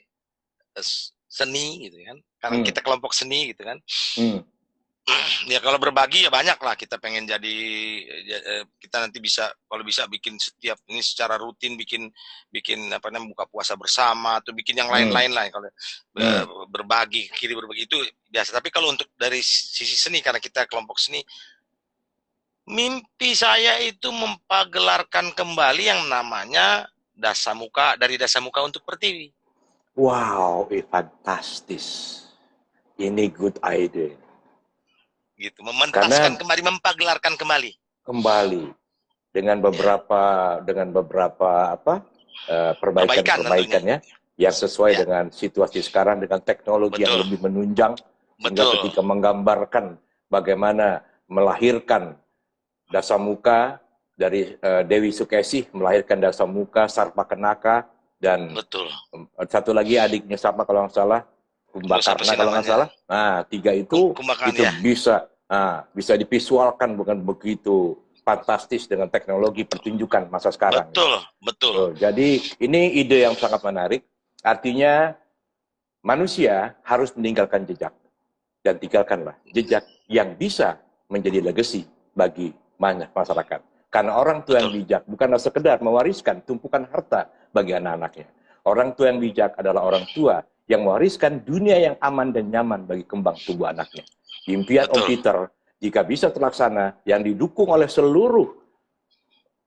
S2: seni gitu kan, karena kita kelompok seni gitu kan, ya kalau berbagi ya banyak lah. Kita pengen jadi, kita nanti bisa kalau bisa bikin setiap ini secara rutin, bikin apa namanya, buka puasa bersama atau bikin yang lain-lain lah. Kalau berbagi itu biasa. Tapi kalau untuk dari sisi seni, karena kita kelompok seni, mimpi saya itu mempagelarkan kembali yang namanya Dasamuka, dari Dasamuka untuk Pertiwi.
S1: Wow, fantastis. Ini good idea.
S2: Gitu, mementaskan kembali, mempagelarkan kembali. Kembali
S1: dengan beberapa perbaikan ya, yang sesuai dengan situasi sekarang dengan teknologi yang lebih menunjang, sehingga ketika menggambarkan bagaimana melahirkan Dasamuka dari Dewi Sukesi, melahirkan Dasamuka, Sarpakenaka, dan satu lagi adiknya siapa kalau nggak salah, Kumbakarna kalau nggak salah. Nah, 3 itu bisa divisualkan, bukan begitu fantastis dengan teknologi pertunjukan masa sekarang.
S2: Betul.
S1: Jadi ini ide yang sangat menarik. Artinya manusia harus meninggalkan jejak, dan tinggalkanlah jejak yang bisa menjadi legacy bagi masyarakat. Karena orang tua yang bijak bukanlah sekedar mewariskan tumpukan harta bagi anak-anaknya. Orang tua yang bijak adalah orang tua yang mewariskan dunia yang aman dan nyaman bagi kembang tubuh anaknya. Impian Om Peter, jika bisa terlaksana, yang didukung oleh seluruh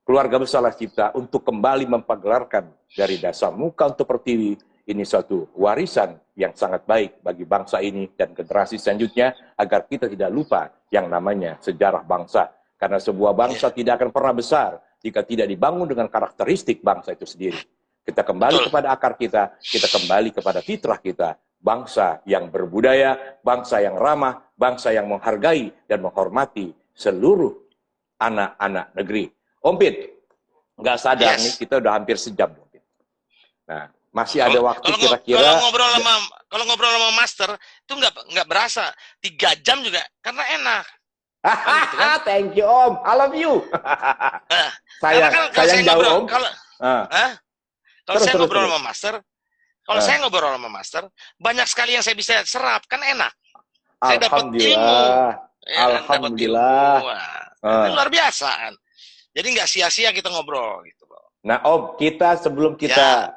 S1: keluarga besar Laras Cipta untuk kembali mempagelarkan dari Dasamuka untuk Pertiwi, ini suatu warisan yang sangat baik bagi bangsa ini dan generasi selanjutnya, agar kita tidak lupa yang namanya sejarah bangsa. Karena sebuah bangsa tidak akan pernah besar jika tidak dibangun dengan karakteristik bangsa itu sendiri. Kita kembali kepada akar kita kembali kepada fitrah kita. Bangsa yang berbudaya, bangsa yang ramah, bangsa yang menghargai dan menghormati seluruh anak-anak negeri. Om Pit, nggak sadar nih, kita udah hampir sejam. Nah, masih ada waktu kira-kira.
S2: Kalau ngobrol sama Master, itu nggak berasa. 3 jam juga, karena enak.
S1: Gitu kan? Thank you Om, I love you. Sayang jauh Om.
S2: Kalau saya ngobrol sama Master, saya ngobrol sama Master, banyak sekali yang saya bisa serap, kan enak. Saya dapat ilmu.
S1: Alhamdulillah.
S2: Luar biasa kan. Jadi nggak sia-sia kita ngobrol gitu.
S1: Nah Om, sebelum kita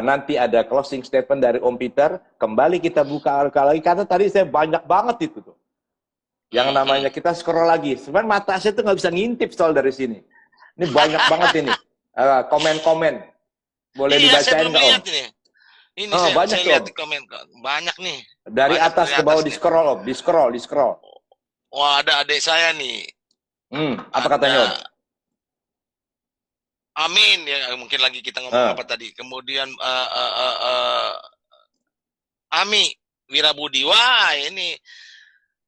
S1: nanti ada closing statement dari Om Peter, kembali kita buka lagi, karena tadi saya banyak banget itu tuh. Yang namanya kita scroll lagi. Sebenarnya mata saya tuh nggak bisa ngintip soal dari sini. Ini banyak banget ini. Komen-komen. Boleh dibacain nggak Om?
S2: Ini saya lihat di komen. Banyak nih.
S1: Dari atas ke bawah di scroll Om. Di scroll.
S2: Wah, ada adik saya nih.
S1: Apa katanya Om?
S2: Amin. Ya, mungkin lagi kita ngomong apa tadi. Kemudian Ami Wirabudi. Wah,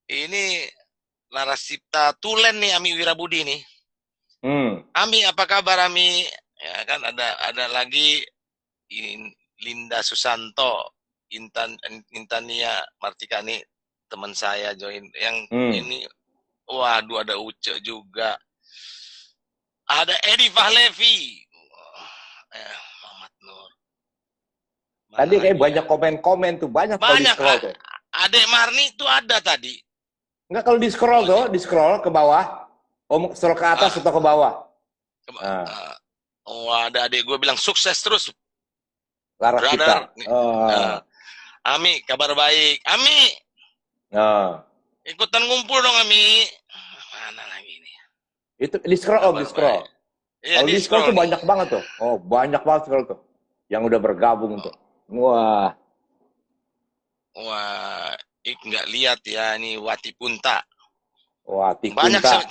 S2: ini Laras Cipta Tulen nih, Ami Wirabudi nih. Ami, apa kabar Ami? Ya kan ada lagi Linda Susanto, Intania Martikani, teman saya join yang ini. Waduh, ada Uce juga. Ada Edi Fahlevi. Muhammad Nur.
S1: Tadi kayak banyak komen-komen tuh, banyak tuh.
S2: Adek Marni tuh ada tadi.
S1: Enggak, kalau di scroll tuh, di scroll ke bawah. Om, scroll ke atas atau ke bawah?
S2: Ada adik gue bilang sukses terus.
S1: Laras Cipta.
S2: Ami, kabar baik. Ami. Ikutan ngumpul dong Ami. Mana lagi nih?
S1: Itu di scroll Om, di scroll. Kalau di scroll tuh banyak banget tuh. Oh, banyak banget scroll tuh. Yang udah bergabung tuh. Wah.
S2: nggak lihat ya, ini Wati Punta.
S1: Wati
S2: Banyak,
S1: Punta.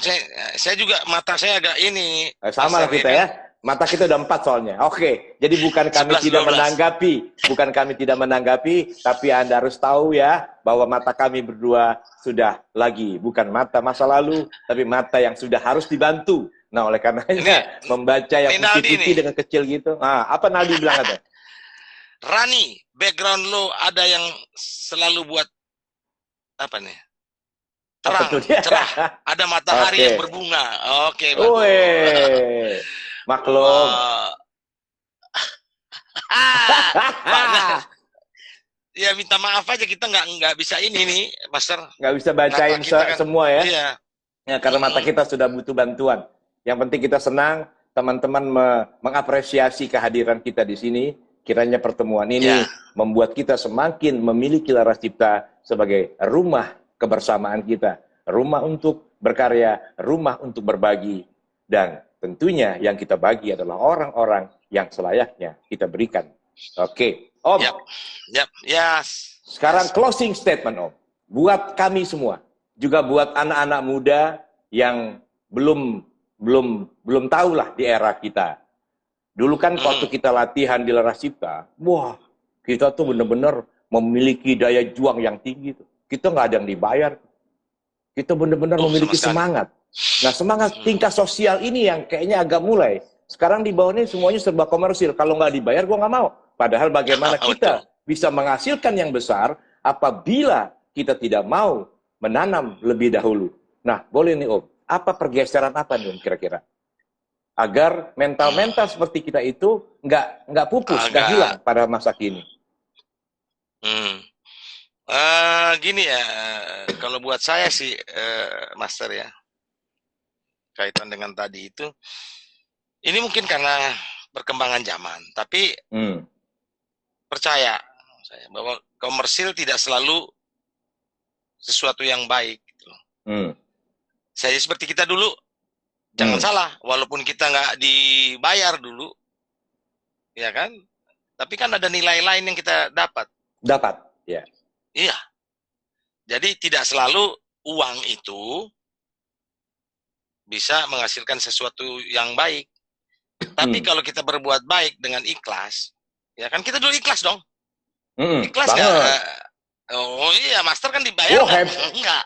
S2: saya juga mata saya agak ini.
S1: Sama lah kita ya. Mata kita udah 4 soalnya. Oke, jadi bukan kami
S2: 11,
S1: tidak
S2: 12.
S1: menanggapi, bukan kami tidak menanggapi, tapi Anda harus tahu ya bahwa mata kami berdua sudah lagi bukan mata masa lalu, tapi mata yang sudah harus dibantu. Nah, oleh karenanya membaca yang putih-putih dengan kecil gitu. Nah, apa Naldi bilang ada?
S2: Rani, background lo ada yang selalu buat apa nih? Terang, cerah. Ada matahari yang berbunga. Oke,
S1: bagus. Maklum.
S2: Ya minta maaf aja, kita nggak bisa ini nih, Master.
S1: Nggak bisa bacain semua ya.
S2: Iya.
S1: Ya, karena mata kita sudah butuh bantuan. Yang penting kita senang, teman-teman mengapresiasi kehadiran kita di sini. Kiranya pertemuan ini membuat kita semakin memiliki Laras Cipta sebagai rumah kebersamaan kita. Rumah untuk berkarya, rumah untuk berbagi. Dan tentunya yang kita bagi adalah orang-orang yang selayaknya kita berikan. Oke, Om.
S2: Yes.
S1: Sekarang closing statement, Om. Buat kami semua, juga buat anak-anak muda yang belum tahu lah di era kita. Dulu kan waktu kita latihan di Laras Cipta, wah, kita tuh bener-bener memiliki daya juang yang tinggi tuh. Kita nggak ada yang dibayar. Kita benar-benar memiliki semangat. Nah, semangat tingkat sosial ini yang kayaknya agak mulai. Sekarang di bawah ini semuanya serba komersil. Kalau nggak dibayar, gue nggak mau. Padahal bagaimana kita bisa menghasilkan yang besar apabila kita tidak mau menanam lebih dahulu. Nah, boleh nih Om. Apa pergeseran apa nih Om kira-kira? Agar mental-mental seperti kita itu nggak pupus, nggak hilang pada masa kini.
S2: Gini ya, kalau buat saya sih, Master ya, kaitan dengan tadi itu, ini mungkin karena perkembangan zaman, tapi percaya saya bahwa komersil tidak selalu sesuatu yang baik. Gitu. Saya seperti kita dulu, jangan salah, walaupun kita nggak dibayar dulu, ya kan, tapi kan ada nilai lain yang kita dapat.
S1: Dapat, ya.
S2: Iya. Jadi tidak selalu uang itu bisa menghasilkan sesuatu yang baik. Tapi kalau kita berbuat baik dengan ikhlas, ya kan kita dulu ikhlas dong. Ikhlas nggak? Oh iya, Master kan dibayar enggak.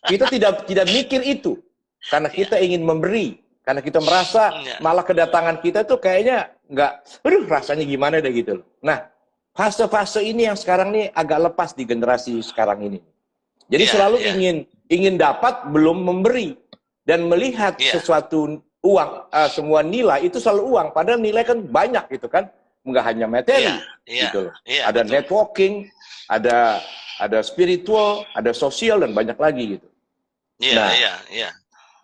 S1: Kita tidak mikir itu. Karena kita ingin memberi. Karena kita merasa malah kedatangan kita tuh kayaknya nggak, aduh rasanya gimana deh gitu loh. Nah, fase-fase ini yang sekarang nih agak lepas di generasi sekarang ini. Jadi selalu ingin dapat belum memberi. Dan melihat sesuatu uang, semua nilai itu selalu uang. Padahal nilai kan banyak gitu kan. Nggak hanya materi. Gitu loh. Ada networking, ada spiritual, ada sosial, dan banyak lagi gitu.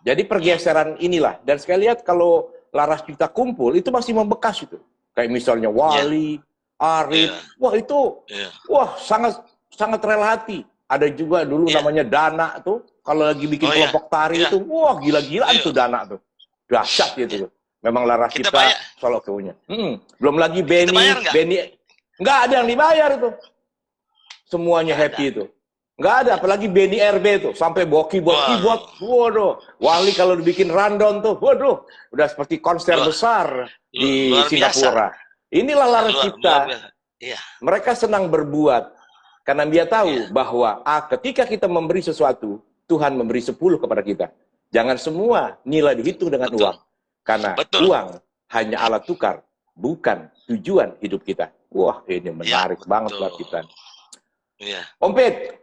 S1: Jadi pergeseran inilah. Dan sekali lihat kalau Laras Cipta kumpul, itu masih membekas itu. Kayak misalnya Wali, Arif, wah itu, wah sangat rela hati. Ada juga dulu namanya Dana tuh, kalau lagi bikin kelompok tari itu, wah gila-gilaan tuh Dana tuh. Dahsyat gitu. Memang Laras Cipta solo punya. Belum lagi Benny, nggak ada yang dibayar itu. Semuanya happy itu. Nggak ada, apalagi Benny RB tuh, sampai bawa keyboard, waduh. Wali kalau dibikin rundown tuh, waduh, udah seperti konser besar di Singapura. Inilah Laras Cipta. Mereka senang berbuat, karena dia tahu bahwa ketika kita memberi sesuatu, Tuhan memberi 10 kepada kita. Jangan semua nilai dihitung dengan uang. Karena uang hanya alat tukar, bukan tujuan hidup kita. Wah, ini menarik banget buat kita. Om Pit.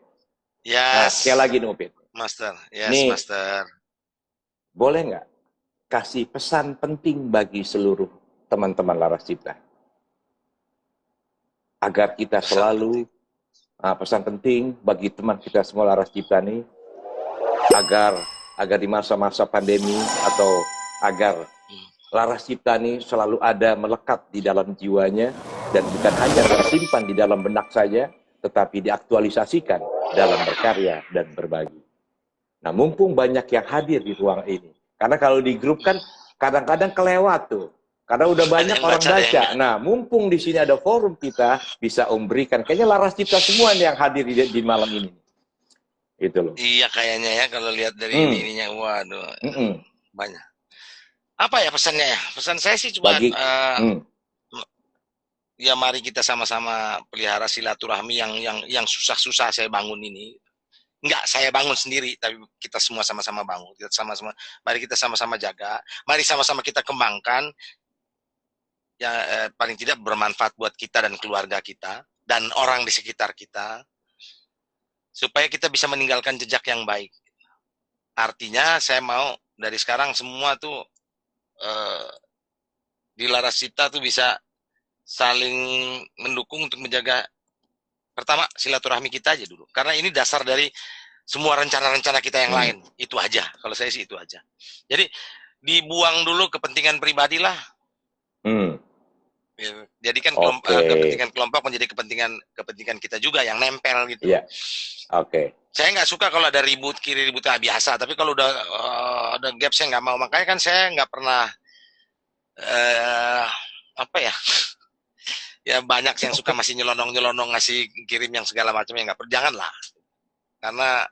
S1: Nah, sekali lagi nih Om Pit.
S2: Master.
S1: Nih,
S2: Master.
S1: Boleh nggak kasih pesan penting bagi seluruh teman-teman Laras Cipta? Agar kita selalu, pesan penting bagi teman kita semua Laras Cipta nih, agar di masa-masa pandemi atau agar Laras Cipta nih selalu ada melekat di dalam jiwanya dan bukan hanya tersimpan di dalam benak saja, tetapi diaktualisasikan dalam berkarya dan berbagi. Nah, mumpung banyak yang hadir di ruang ini, karena kalau di grup kan kadang-kadang kelewat tuh, karena udah banyak orang baca. Nah, mumpung di sini ada forum kita bisa berikan. Kayaknya Laras Cipta semua yang hadir di malam ini. Itu loh.
S2: Iya kayaknya ya kalau lihat dari ininya, waduh, banyak. Apa ya pesannya ya? Pesan saya sih cuma ya mari kita sama-sama pelihara silaturahmi yang susah-susah saya bangun ini. Enggak saya bangun sendiri, tapi kita semua sama-sama bangun. Kita sama-sama, mari kita sama-sama jaga. Mari sama-sama kita kembangkan. Ya paling tidak bermanfaat buat kita dan keluarga kita dan orang di sekitar kita, supaya kita bisa meninggalkan jejak yang baik. Artinya saya mau dari sekarang semua tuh di Laras Cipta tuh bisa saling mendukung untuk menjaga, pertama silaturahmi kita aja dulu, karena ini dasar dari semua rencana-rencana kita yang lain. Itu aja, kalau saya sih itu aja. Jadi dibuang dulu kepentingan pribadi lah. Jadi kan kepentingan kelompok menjadi kepentingan kita juga yang nempel gitu.
S1: Iya. Oke.
S2: Saya nggak suka kalau ada ribut kiri ribut biasa, tapi kalau udah ada gap saya nggak mau. Makanya kan saya nggak pernah apa ya? Ya banyak yang suka masih nyelonong ngasih kirim yang segala macam, yang nggak, janganlah. Karena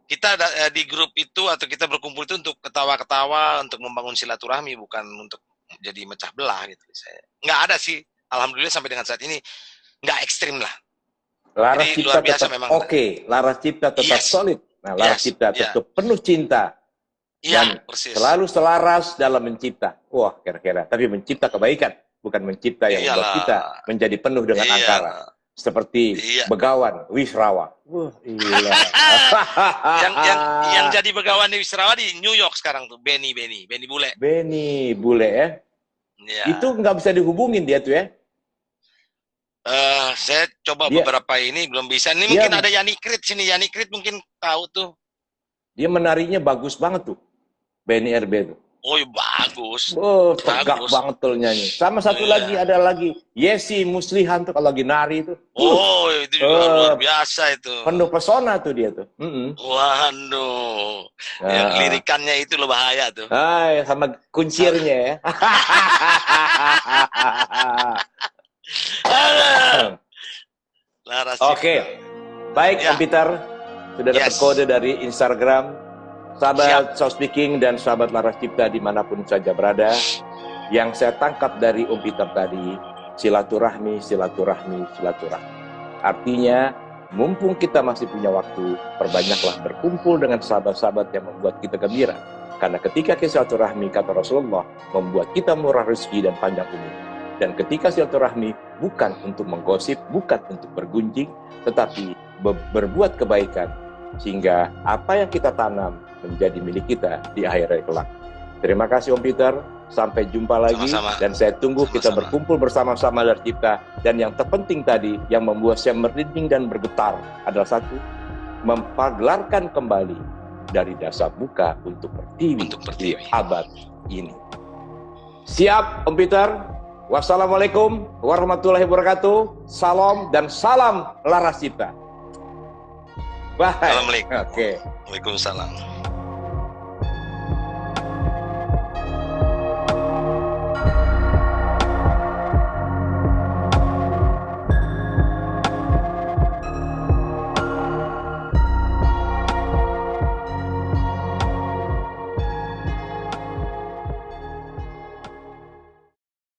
S2: kita di grup itu atau kita berkumpul itu untuk ketawa-ketawa, untuk membangun silaturahmi, bukan untuk jadi mecah belah gitu. Saya nggak ada sih, alhamdulillah sampai dengan saat ini nggak ekstrim lah.
S1: Laras
S2: Jadi
S1: Cipta
S2: luar biasa
S1: tetap
S2: memang.
S1: Laras Cipta tetap solid. Nah, Laras Cipta tetap penuh cinta. Dan
S2: persis.
S1: Selalu selaras dalam mencipta. Wah, kira-kira. Tapi mencipta kebaikan, bukan mencipta yang membuat kita menjadi penuh dengan angkara. Seperti Begawan, Wisrawa. Wah, gila.
S2: yang jadi Begawan di Wisrawa di New York sekarang tuh, Benny Bule.
S1: Benny Bule ya. Itu nggak bisa dihubungin dia tuh ya.
S2: Saya coba beberapa ini belum bisa. Ini mungkin ada Yani Krit sini. Yani Krit mungkin tahu tuh.
S1: Dia menarinya bagus banget tuh. Benny RB tuh.
S2: Oh, bagus.
S1: Oh, tegak banget tuh nyanyi. Sama satu lagi, ada lagi Yesi Muslihan tuh kalau lagi nari tuh.
S2: Oh, itu juga luar biasa itu.
S1: Penuh pesona tuh dia tuh.
S2: Waduh. Yang lirikannya itu loh bahaya tuh.
S1: Sama kuncirnya ya. Oke. Baik, Om Peter. Sudah dapat kode dari Instagram. Sahabat Soul Speaking dan sahabat Laras Cipta dimanapun saja berada, yang saya tangkap dari Om Peter tadi, silaturahmi. Artinya, mumpung kita masih punya waktu, perbanyaklah berkumpul dengan sahabat-sahabat yang membuat kita gembira. Karena ketika silaturahmi, kata Rasulullah, membuat kita murah rezeki dan panjang umur. Dan ketika silaturahmi bukan untuk menggosip, bukan untuk bergunjing, tetapi berbuat kebaikan, sehingga apa yang kita tanam menjadi milik kita di akhirat kelak. Terima kasih Om Peter, sampai jumpa lagi.
S2: Sama-sama.
S1: Dan saya tunggu kita berkumpul bersama-sama Laras Cipta. Dan yang terpenting tadi, yang membuat saya merinding dan bergetar adalah satu, mempaglarkan kembali dari dasar buka untuk pertiwi di abad ini. Siap Om Peter? Wassalamualaikum warahmatullahi wabarakatuh. Salam dan salam Laras Cipta. Bye.
S2: Assalamualaikum.
S1: Oke.
S2: Waalaikumsalam.